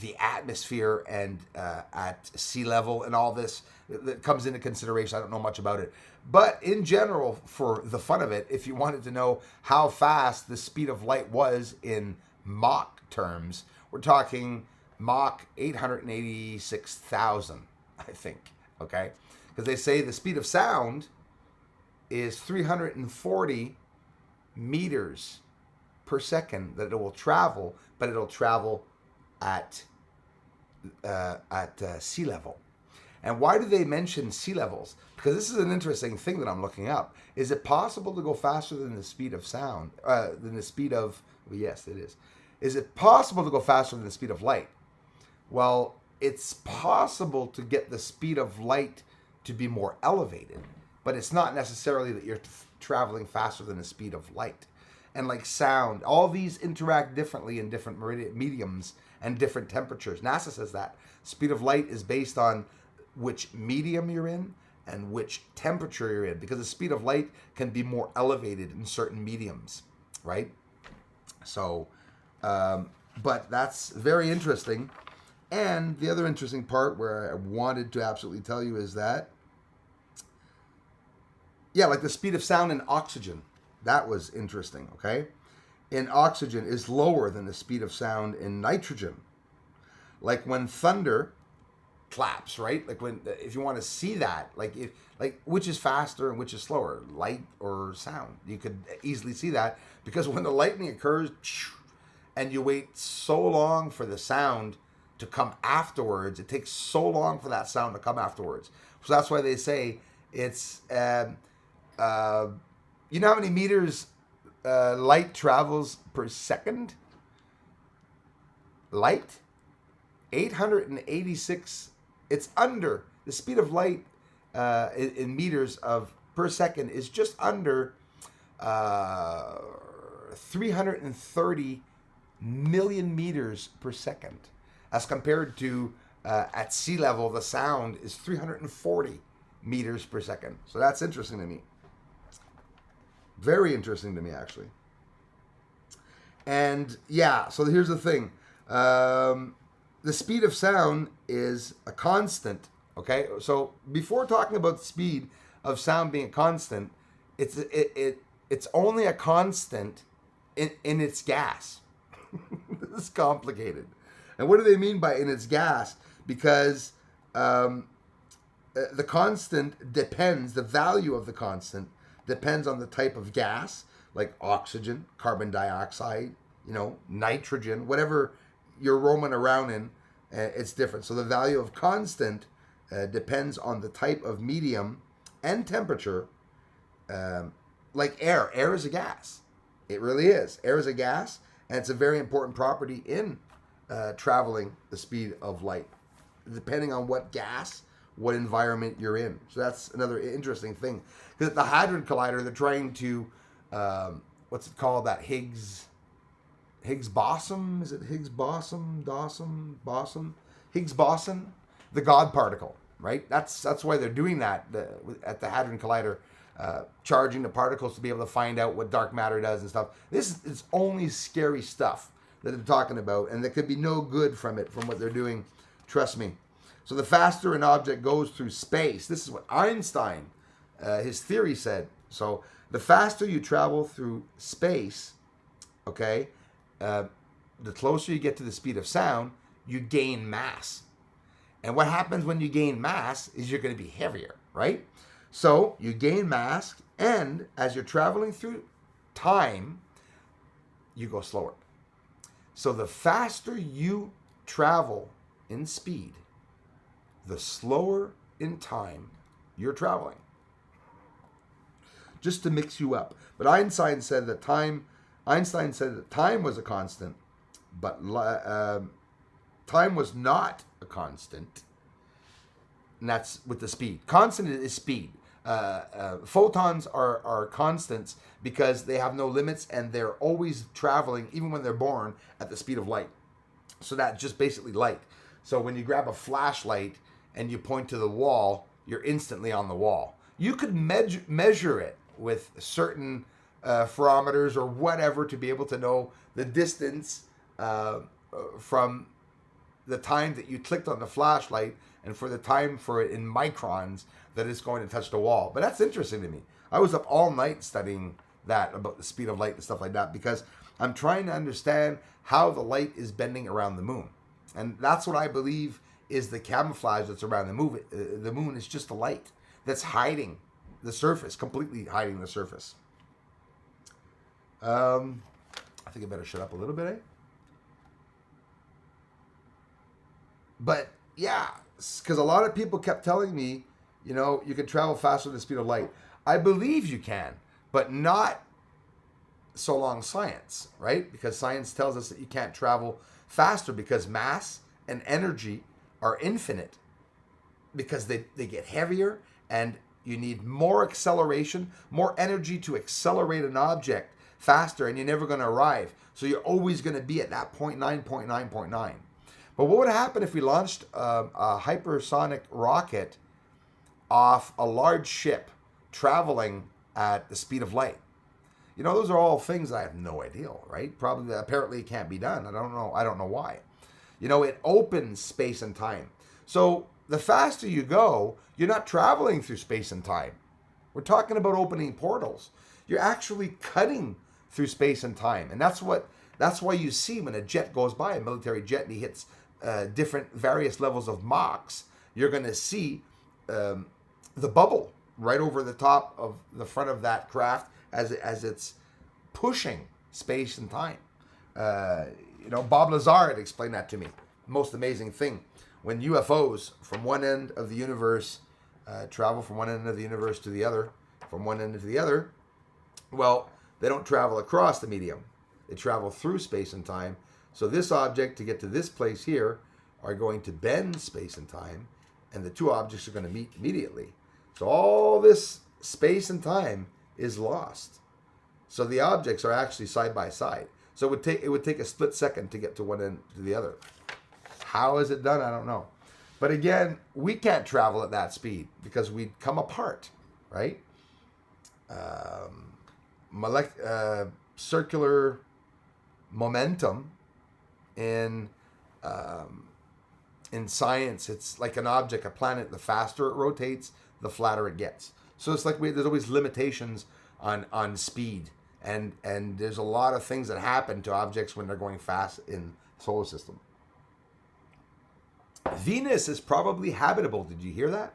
the atmosphere and at sea level, and all this that comes into consideration. I don't know much about it, but in general, for the fun of it, if you wanted to know how fast the speed of light was in Mach terms, we're talking Mach 886,000, I think, okay? Because they say the speed of sound is 340 meters per second that it will travel, but it'll travel at sea level. And why do they mention sea levels? Because this is an interesting thing that I'm looking up. Is it possible to go faster than the speed of sound? Than the speed of, well, yes, it is. Is it possible to go faster than the speed of light? Well, it's possible to get the speed of light to be more elevated, but it's not necessarily that you're traveling faster than the speed of light. And like sound, all these interact differently in different mediums and different temperatures. NASA says that speed of light is based on which medium you're in and which temperature you're in, because the speed of light can be more elevated in certain mediums, right? So, but that's very interesting. And the other interesting part where I wanted to absolutely tell you is that, yeah, like the speed of sound in oxygen. That was interesting, okay? In oxygen is lower than the speed of sound in nitrogen. Like when thunder claps, right? Like when, if you want to see that, like which is faster and which is slower, light or sound? You could easily see that, because when the lightning occurs and you wait so long for the sound to come afterwards, it takes so long for that sound to come afterwards. So that's why they say it's you know how many meters light travels per second? Light? 886. It's under. The speed of light in meters of per second is just under 330 million meters per second. As compared to at sea level, the sound is 340 meters per second. So that's interesting to me. Very interesting to me, actually. And yeah, so here's the thing. The speed of sound is a constant, okay? So before talking about the speed of sound being a constant, it's only a constant in its gas. This is complicated. And what do they mean by in its gas? Because the constant depends, the value of the constant depends on the type of gas, like oxygen, carbon dioxide, nitrogen, whatever you're roaming around in, it's different. So the value of constant depends on the type of medium and temperature, like air. Air is a gas. It really is. Air is a gas, and it's a very important property in traveling the speed of light, depending on what gas, what environment you're in. So that's another interesting thing. Because at the Hadron Collider, they're trying to, what's it called, that Higgs boson? Is it Higgs boson? Higgs boson? The God particle, right? That's why they're doing that at the Hadron Collider charging the particles to be able to find out what dark matter does and stuff. This is only scary stuff that they're talking about, and there could be no good from it, from what they're doing. Trust me. So the faster an object goes through space, this is what Einstein, his theory said. So the faster you travel through space, okay, the closer you get to the speed of sound, you gain mass. And what happens when you gain mass is you're going to be heavier, right? So you gain mass, and as you're traveling through time, you go slower. So the faster you travel in speed, the slower in time you're traveling. Just to mix you up. But Einstein said that time was a constant, but time was not a constant. And that's with the speed. Constant is speed. Photons are constants because they have no limits, and they're always traveling, even when they're born, at the speed of light. So that's just basically light. So when you grab a flashlight and you point to the wall, you're instantly on the wall. You could measure it with certain barometers or whatever to be able to know the distance from the time that you clicked on the flashlight and for the time for it in microns that it's going to touch the wall. But that's interesting to me. I was up all night studying that, about the speed of light and stuff like that, because I'm trying to understand how the light is bending around the moon. And that's what I believe is the camouflage that's around the moon. The moon is just the light that's hiding the surface, completely hiding the surface. I think I better shut up a little bit, eh? But yeah, because a lot of people kept telling me, you know, you can travel faster than the speed of light. I believe you can, but not so long science, right? Because science tells us that you can't travel faster because mass and energy are infinite, because they get heavier, and you need more acceleration, more energy to accelerate an object faster, and you're never going to arrive. So you're always going to be at that 0.9. But what would happen if we launched a hypersonic rocket off a large ship traveling at the speed of light? You know, those are all things I have no idea, right? Probably, apparently it can't be done. I don't know why. You know, it opens space and time. So the faster you go, you're not traveling through space and time. We're talking about opening portals. You're actually cutting through space and time. And that's why you see when a jet goes by, a military jet, and he hits different various levels of Machs, you're going to see the bubble right over the top of the front of that craft as it's pushing space and time. You know, Bob Lazar had explained that to me. Most amazing thing. When UFOs from one end of the universe travel from one end of the universe to the other, from one end to the other, well, they don't travel across the medium. They travel through space and time. So this object, to get to this place here, are going to bend space and time, and the two objects are going to meet immediately. So all this space and time is lost. So the objects are actually side by side. So it would take a split second to get to one end to the other. How is it done? I don't know. But again, we can't travel at that speed because we'd come apart, right? Circular momentum in science, it's like an object, a planet. The faster it rotates, the flatter it gets. So it's like there's always limitations on speed, and there's a lot of things that happen to objects when they're going fast in the solar system. Venus is probably habitable. Did you hear that?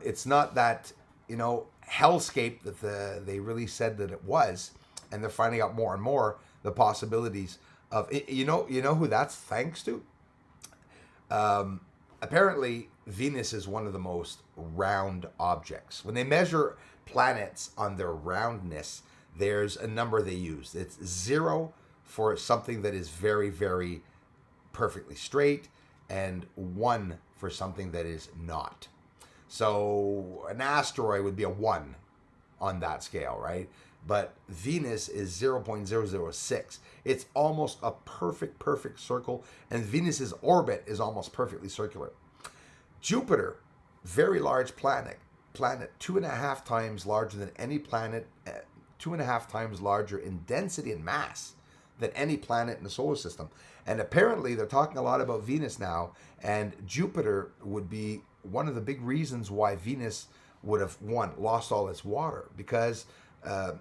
It's not that, you know, hellscape that they really said that it was, and they're finding out more and more the possibilities of it. You know who that's thanks to? Apparently, Venus is one of the most round objects. When they measure planets on their roundness, there's a number they use. It's 0 for something that is very, very perfectly straight, and 1 for something that is not. So an asteroid would be a 1 on that scale, right? But Venus is 0.006. It's almost a perfect circle, and Venus's orbit is almost perfectly circular. Jupiter, very large planet, planet 2.5 times larger than any planet, 2.5 times larger in density and mass than any planet in the solar system. And apparently they're talking a lot about Venus now, and Jupiter would be one of the big reasons why Venus would have, lost all its water, because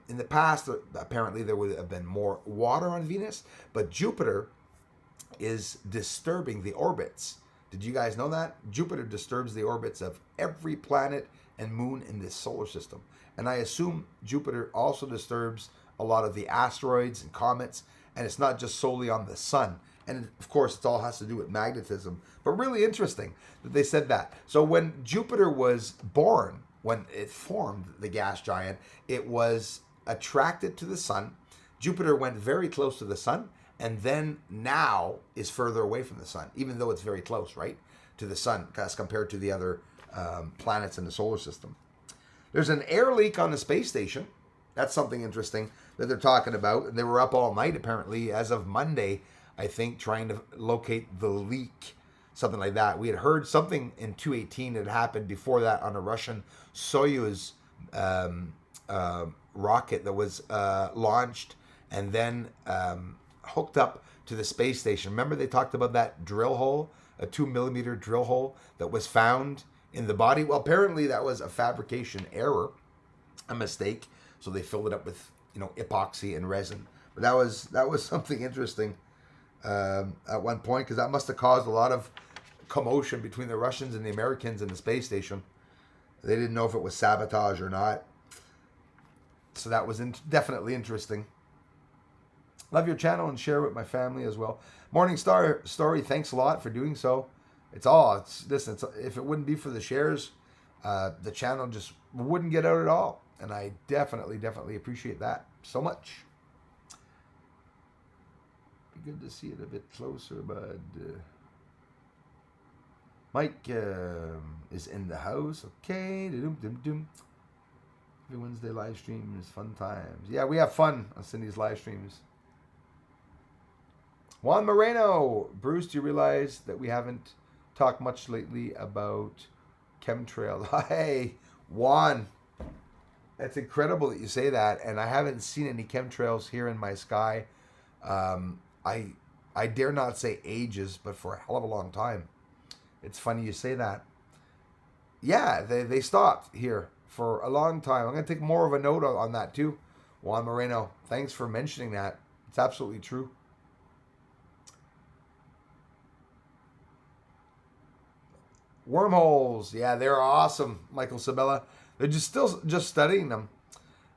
in the past, apparently there would have been more water on Venus, but Jupiter is disturbing the orbits. Did you guys know that? Jupiter disturbs the orbits of every planet and moon in this solar system. And I assume Jupiter also disturbs a lot of the asteroids and comets, and it's not just solely on the sun. And of course, it all has to do with magnetism. But really interesting that they said that. So when Jupiter was born, when it formed the gas giant, it was attracted to the sun. Jupiter went very close to the sun, and then now is further away from the sun, even though it's very close, right, to the sun, as compared to the other planets in the solar system. There's an air leak on the space station. That's something interesting that they're talking about. And they were up all night, apparently, as of Monday, I think, trying to locate the leak, something like that. We had heard something in 2018 that happened before that on a Russian Soyuz rocket that was launched and then hooked up to the space station. Remember they talked about that drill hole, a 2-millimeter drill hole that was found in the body? Well, apparently that was a fabrication error, a mistake. So they filled it up with, epoxy and resin. But that was something interesting at one point, because that must have caused a lot of commotion between the Russians and the Americans in the space station. They didn't know if it was sabotage or not. So that was definitely interesting. Love your channel and share with my family as well. Morning Star Story, thanks a lot for doing so. Listen, if it wouldn't be for the shares, the channel just wouldn't get out at all. And I definitely appreciate that so much. Be good to see it a bit closer, bud. Mike is in the house. Okay. Every Wednesday live stream is fun times. Yeah, we have fun on Cindy's live streams. Juan Moreno. Bruce, do you realize that we haven't talked much lately about chemtrails? Hey, Juan. That's incredible that you say that. And I haven't seen any chemtrails here in my sky. I dare not say ages, but for a hell of a long time. It's funny you say that. Yeah, they stopped here for a long time. I'm going to take more of a note on that too. Juan Moreno, thanks for mentioning that. It's absolutely true. Wormholes, yeah, they're awesome, Michael Sabella. They're still studying them.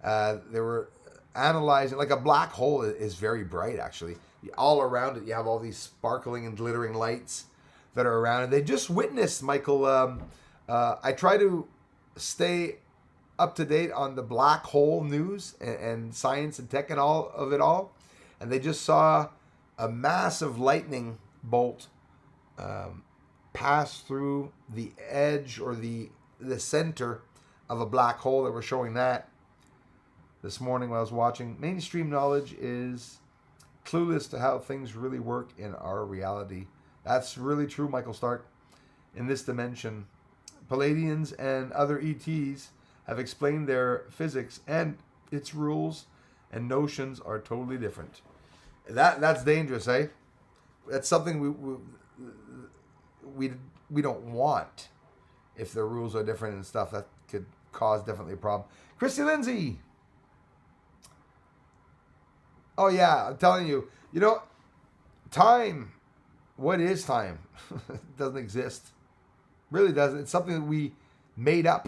They were analyzing, like a black hole is very bright, actually. All around it, you have all these sparkling and glittering lights that are around. And they just witnessed, Michael, I try to stay up to date on the black hole news and science and tech and all of it all. And they just saw a massive lightning bolt pass through the edge or the center of a black hole. That were showing that this morning when I was watching. Mainstream knowledge is clueless to how things really work in our reality. That's really true, Michael Stark. In this dimension, Palladians and other ETs have explained their physics, and its rules and notions are totally different. That's dangerous, eh? That's something we don't want. If the rules are different and stuff, that could cause definitely a problem. Christy Lindsay. Oh yeah, I'm telling you. Time. What is time? It doesn't exist. Really doesn't. It's something that we made up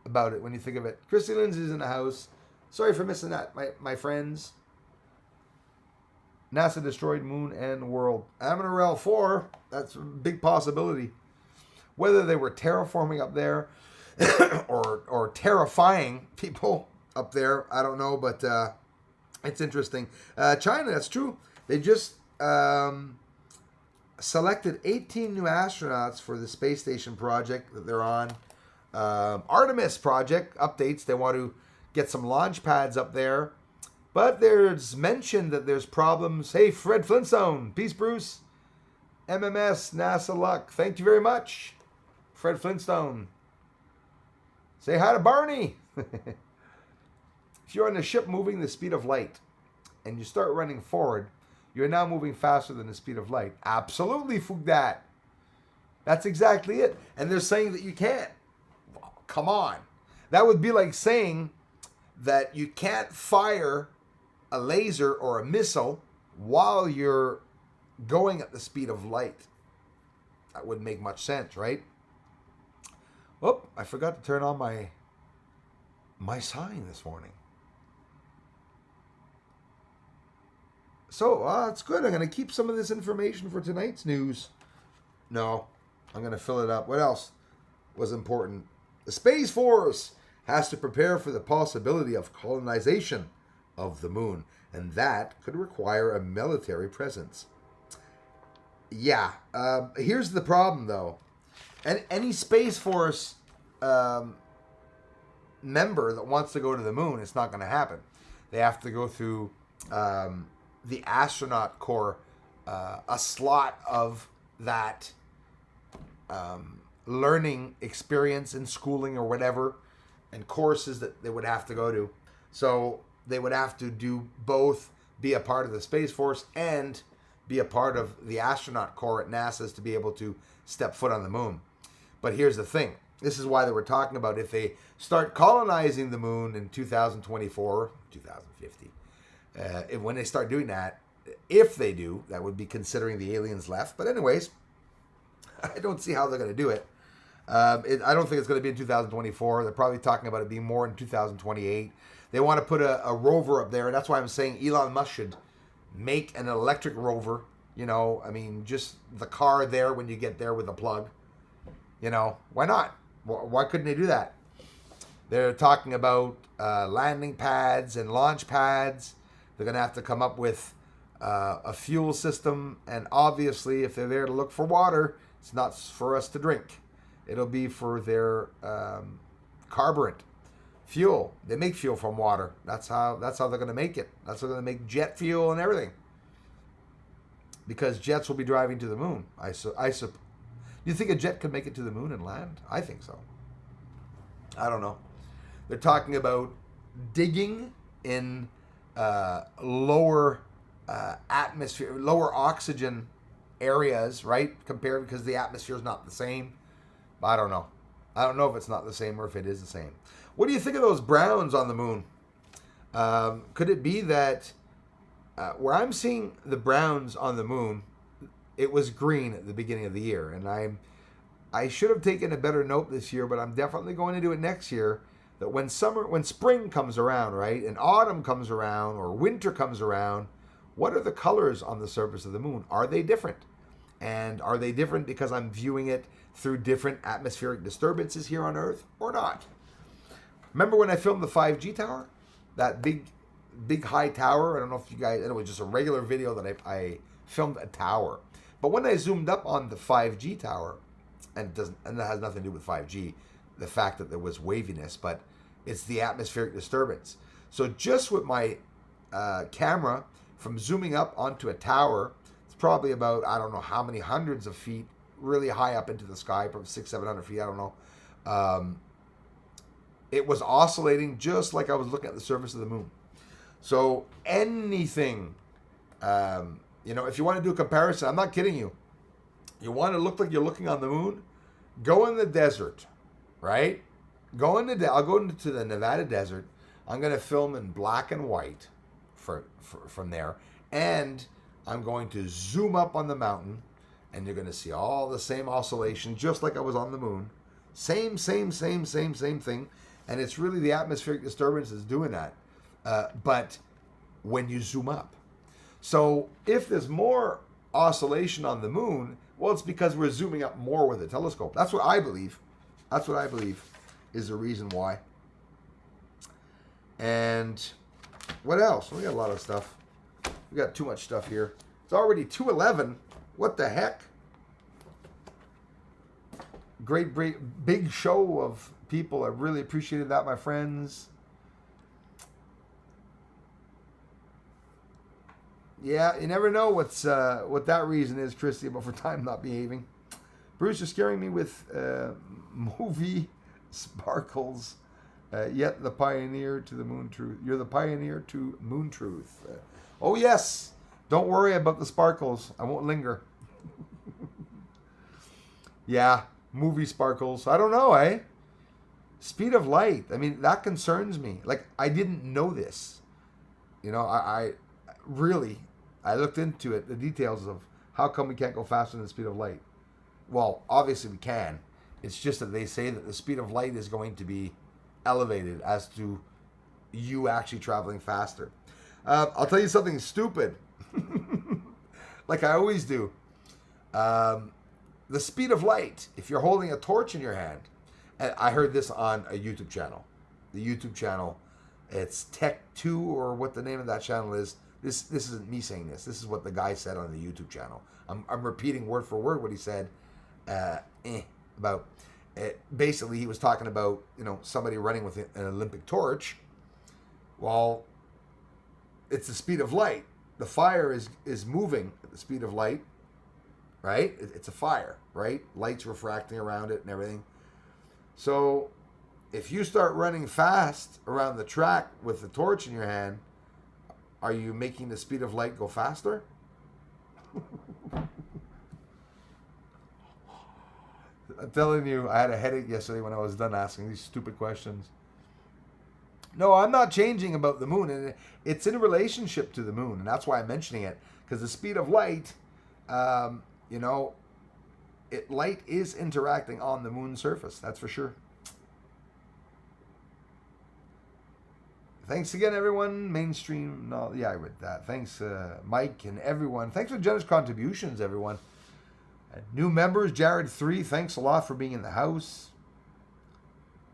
about it when you think of it. Christy Lindsay's in the house. Sorry for missing that, my friends. NASA destroyed moon and world. Amenorel 4, that's a big possibility. Whether they were terraforming up there or terrifying people up there, I don't know, but it's interesting. China, that's true. They just selected 18 new astronauts for the space station project that they're on. Artemis project updates. They want to get some launch pads up there. But there's mention that there's problems. Hey, Fred Flintstone. Peace, Bruce. MMS, NASA luck. Thank you very much, Fred Flintstone. Say hi to Barney. If you're on a ship moving the speed of light and you start running forward, you're now moving faster than the speed of light. Absolutely, Fugdat. That's exactly it. And they're saying that you can't. Come on. That would be like saying that you can't fire a laser or a missile while you're going at the speed of light. That wouldn't make much sense, right? Oh, I forgot to turn on my sign this morning. So, it's good. I'm going to keep some of this information for tonight's news. No, I'm going to fill it up. What else was important? The Space Force has to prepare for the possibility of colonization of the moon, and that could require a military presence. Yeah, here's the problem, though. Any Space Force member that wants to go to the moon, it's not going to happen. They have to go through the astronaut corps, a slot of that learning experience in schooling or whatever, and courses that they would have to go to. So they would have to do both, be a part of the Space Force and be a part of the astronaut corps at NASA's to be able to step foot on the moon. But here's the thing. This is why they were talking about if they start colonizing the moon in 2024, 2050, when they start doing that, if they do, that would be considering the aliens left. But anyways, I don't see how they're going to do it. I don't think it's going to be in 2024. They're probably talking about it being more in 2028. They want to put a rover up there, and that's why I'm saying Elon Musk should make an electric rover. You know, I mean, just the car there when you get there with a plug. You know, why not? Why couldn't they do that? They're talking about landing pads and launch pads. They're going to have to come up with a fuel system. And obviously, if they're there to look for water, it's not for us to drink. It'll be for their carburant, fuel. They make fuel from water. That's how they're going to make it. That's how they're going to make jet fuel and everything. Because jets will be driving to the moon. You think a jet could make it to the moon and land? I think so. I don't know. They're talking about digging in lower atmosphere, lower oxygen areas, right? Compared because the atmosphere is not the same. I don't know. I don't know if it's not the same or if it is the same. What do you think of those browns on the moon? Could it be that where I'm seeing the browns on the moon, it was green at the beginning of the year, and I should have taken a better note this year, but I'm definitely going to do it next year. That when spring comes around, right, and autumn comes around, or winter comes around, what are the colors on the surface of the moon? Are they different? And are they different because I'm viewing it through different atmospheric disturbances here on Earth, or not? Remember when I filmed the 5G tower? That big high tower? I don't know if you guys, it was just a regular video that I filmed a tower. But when I zoomed up on the 5G tower, and that has nothing to do with 5G, the fact that there was waviness, but it's the atmospheric disturbance. So just with my camera, from zooming up onto a tower, it's probably about, I don't know how many hundreds of feet, really high up into the sky, from 600-700 feet, I don't know. It was oscillating just like I was looking at the surface of the moon. So anything, if you want to do a comparison, I'm not kidding you. You want to look like you're looking on the moon? Go in the desert, right? I'll go into the Nevada desert. I'm going to film in black and white from there. And I'm going to zoom up on the mountain, and you're going to see all the same oscillation, just like I was on the moon. Same thing. And it's really the atmospheric disturbance that's doing that. But when you zoom up. So if there's more oscillation on the moon, well, it's because we're zooming up more with a telescope. That's what I believe. Is the reason why. And what else? We got a lot of stuff. We got too much stuff here. It's already 2:11. What the heck? Great, big show of people. I really appreciated that, my friends. Yeah, you never know what that reason is, Christy, but for time not behaving. Bruce is scaring me with movie Sparkles. Yet the pioneer to the moon truth. You're the pioneer to moon truth. Oh, yes. Don't worry about the sparkles. I won't linger. Yeah, movie sparkles. I don't know, eh? Speed of light. I mean, that concerns me. Like, I didn't know this. You know, I really, I looked into it, the details of how come we can't go faster than the speed of light. Well, obviously we can. It's just that they say that the speed of light is going to be elevated as to you actually traveling faster. I'll tell you something stupid. Like I always do. The speed of light, if you're holding a torch in your hand, and I heard this on a YouTube channel. The YouTube channel, it's Tech2 or what the name of that channel is. This isn't me saying this. This is what the guy said on the YouTube channel. I'm repeating word for word what he said about it. Basically, he was talking about, you know, somebody running with an Olympic torch. Well, it's the speed of light. The fire is moving at the speed of light, right? It's a fire, right? Light's refracting around it and everything. So if you start running fast around the track with the torch in your hand, are you making the speed of light go faster? I'm telling you, I had a headache yesterday when I was done asking these stupid questions. No, I'm not changing about the moon, and it's in relationship to the moon, and that's why I'm mentioning it, because the speed of light, you know, light is interacting on the moon's surface, that's for sure. Thanks again, everyone. Mainstream, no, yeah, I read that. Thanks, Mike and everyone. Thanks for generous contributions, everyone. New members, Jared 3, thanks a lot for being in the house.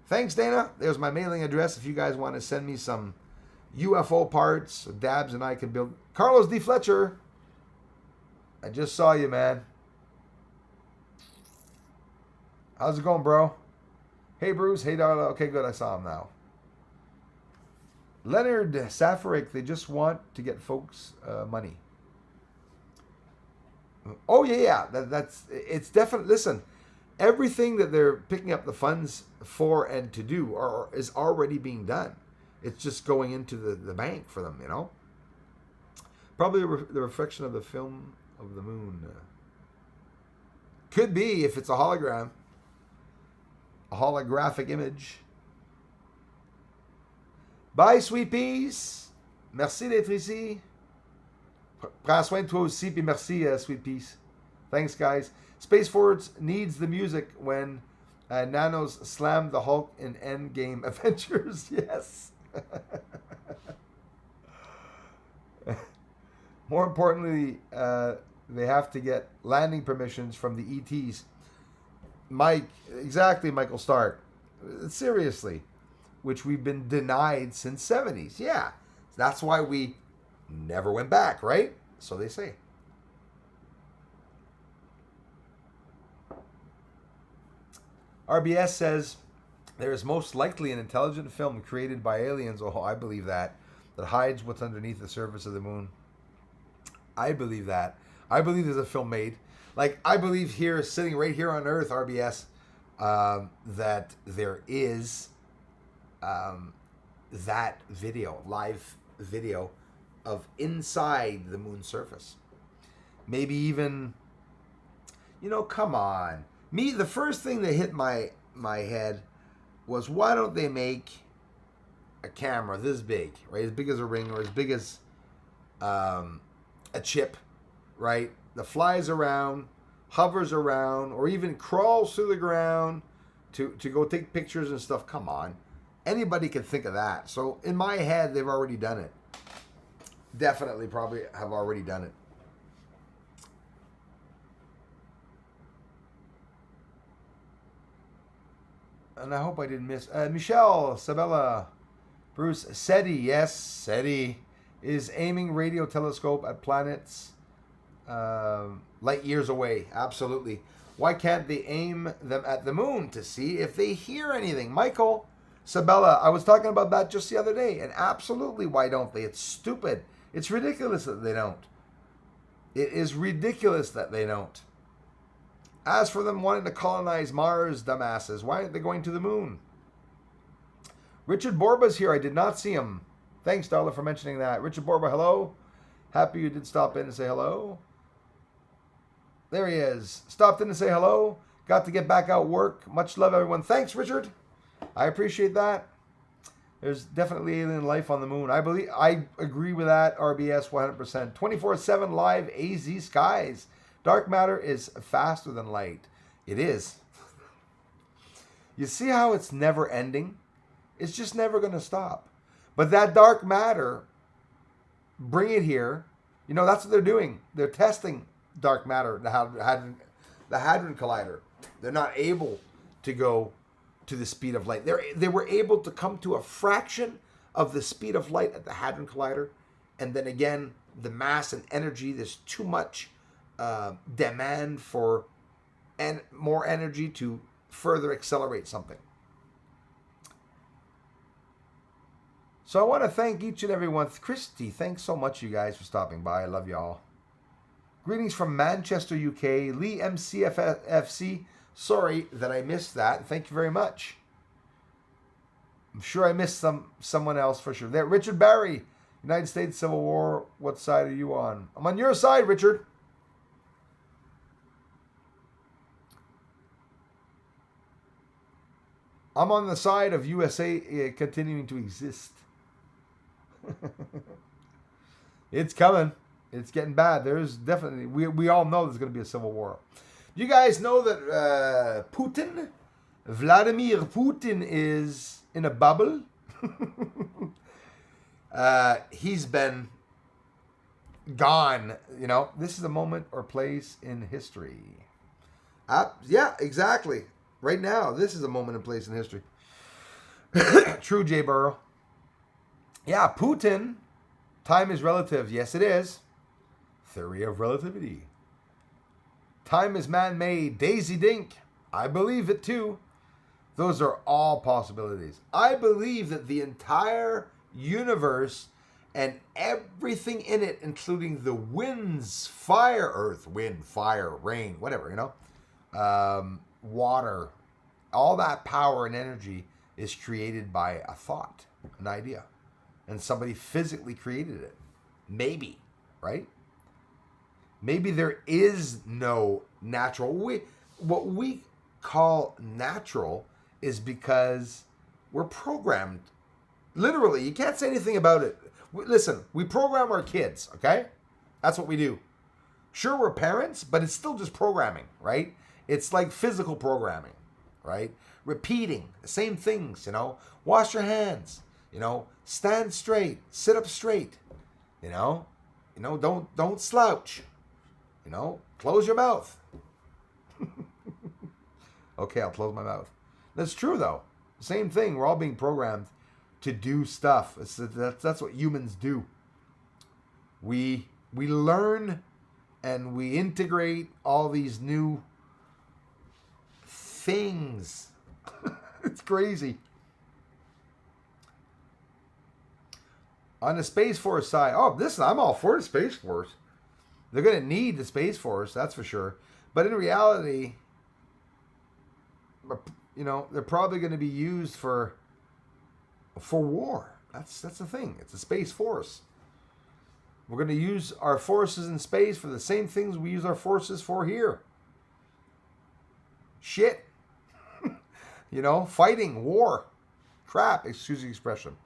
Thanks, Dana. There's my mailing address if you guys want to send me some UFO parts so Dabs and I can build. Carlos D. Fletcher, I just saw you, man. How's it going, bro? Hey, Bruce. Hey, Darla. Okay, good. I saw him now. Leonard Safarik, they just want to get folks money. Oh, yeah. It's definitely, listen, everything that they're picking up the funds for and to do is already being done. It's just going into the bank for them, you know. Probably the reflection of the film of the moon. Could be if it's a hologram. A holographic image. Bye, sweet peas. Merci d'être ici. Prends soin de toi aussi, puis merci, sweet peas. Thanks, guys. Space Force needs the music when Nanos slam the Hulk in Endgame Avengers. Yes. More importantly, they have to get landing permissions from the ETs. Mike, exactly, Michael Stark. Seriously. Which we've been denied since 70s. Yeah. That's why we never went back, right? So they say. RBS says, there is most likely an intelligent film created by aliens, oh, I believe that hides what's underneath the surface of the moon. I believe that. I believe there's a film made. Like, I believe here, sitting right here on Earth, RBS, that there is that video, live video of inside the moon's surface. Maybe even, you know, come on. Me, the first thing that hit my head was, why don't they make a camera this big, right? As big as a ring or as big as a chip, right? That flies around, hovers around, or even crawls through the ground to go take pictures and stuff. Come on. Anybody can think of that. So in my head, they've already done it. Definitely probably have already done it. And I hope I didn't miss. Michelle, Sabella, Bruce, SETI. Yes, SETI is aiming radio telescope at planets light years away. Absolutely. Why can't they aim them at the moon to see if they hear anything? Michael, Sabella, I was talking about that just the other day. And absolutely, why don't they? It's stupid. It's ridiculous that they don't. It is ridiculous that they don't. As for them wanting to colonize Mars, dumbasses, why aren't they going to the moon? Richard Borba's here. I did not see him. Thanks, Darla, for mentioning that. Richard Borba, hello. Happy you did stop in and say hello. There he is. Stopped in to say hello. Got to get back out work. Much love, everyone. Thanks, Richard. I appreciate that. There's definitely alien life on the moon. I agree with that. RBS 100%. 24/7 live AZ skies. Dark matter is faster than light. It is. You see how it's never ending? It's just never going to stop. But that dark matter, bring it here. You know, that's what they're doing. They're testing dark matter, the Hadron Collider. They're not able to go to the speed of light. They were able to come to a fraction of the speed of light at the Hadron Collider. And then again, the mass and energy, there's too much demand for more energy to further accelerate something. So I want to thank each and every one. Christy, thanks so much, you guys, for stopping by. I love y'all. Greetings from Manchester, UK. Lee MCFFC. Sorry that I missed that. Thank you very much. I'm sure I missed someone else for sure. There, Richard Barry. United States Civil War. What side are you on? I'm on your side, Richard. I'm on the side of USA continuing to exist. It's coming. It's getting bad. There's definitely, we all know there's going to be a civil war. You guys know that Vladimir Putin is in a bubble. He's been gone. You know, this is a moment or place in history. Yeah, exactly. Right now, this is a moment and place in history. True, Jay Burrow. Yeah, Putin. Time is relative. Yes, it is. Theory of relativity. Time is man-made. Daisy Dink. I believe it too. Those are all possibilities. I believe that the entire universe and everything in it, including the winds, fire, earth, wind, fire, rain, whatever, you know, water, all that power and energy is created by a thought, an idea. And somebody physically created it. Maybe, right? Maybe there is no natural. What we call natural is because we're programmed. Literally, you can't say anything about it. Listen, we program our kids, okay? That's what we do. Sure, we're parents, but it's still just programming, right? It's like physical programming, right? Repeating the same things, you know? Wash your hands, you know? Stand straight, sit up straight, you know? Don't slouch. You know, close your mouth. Okay, I'll close my mouth. That's true, though. Same thing. We're all being programmed to do stuff. That's what humans do. We learn and we integrate all these new things. It's crazy. On the Space Force side, I'm all for the Space Force. They're going to need the Space Force, that's for sure. But in reality, you know, they're probably going to be used for war. That's the thing. It's a Space Force. We're going to use our forces in space for the same things we use our forces for here. Shit. You know, fighting, war. Crap, excuse the expression.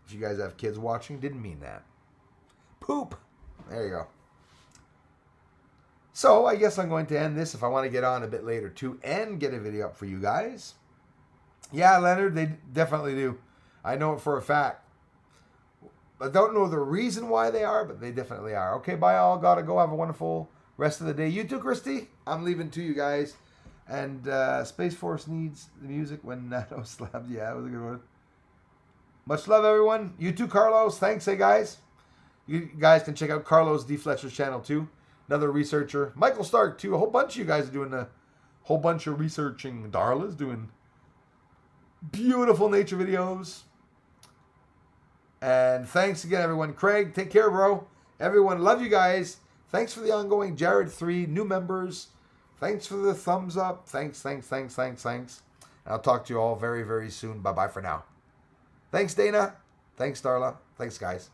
If you guys have kids watching, didn't mean that. Poop. There you go. So, I guess I'm going to end this if I want to get on a bit later too and get a video up for you guys. Yeah, Leonard, they definitely do. I know it for a fact. I don't know the reason why they are, but they definitely are. Okay, bye all. Gotta go. Have a wonderful rest of the day. You too, Christy. I'm leaving too, you guys. And Space Force needs the music when NATO slapped. Yeah, that was a good one. Much love, everyone. You too, Carlos. Thanks, hey, guys. You guys can check out Carlos D. Fletcher's channel too. Another researcher. Michael Stark, too. A whole bunch of you guys are doing a whole bunch of researching. Darla's doing beautiful nature videos. And thanks again, everyone. Craig, take care, bro. Everyone, love you guys. Thanks for the ongoing Jared 3 new members. Thanks for the thumbs up. Thanks. I'll talk to you all very, very soon. Bye-bye for now. Thanks, Dana. Thanks, Darla. Thanks, guys.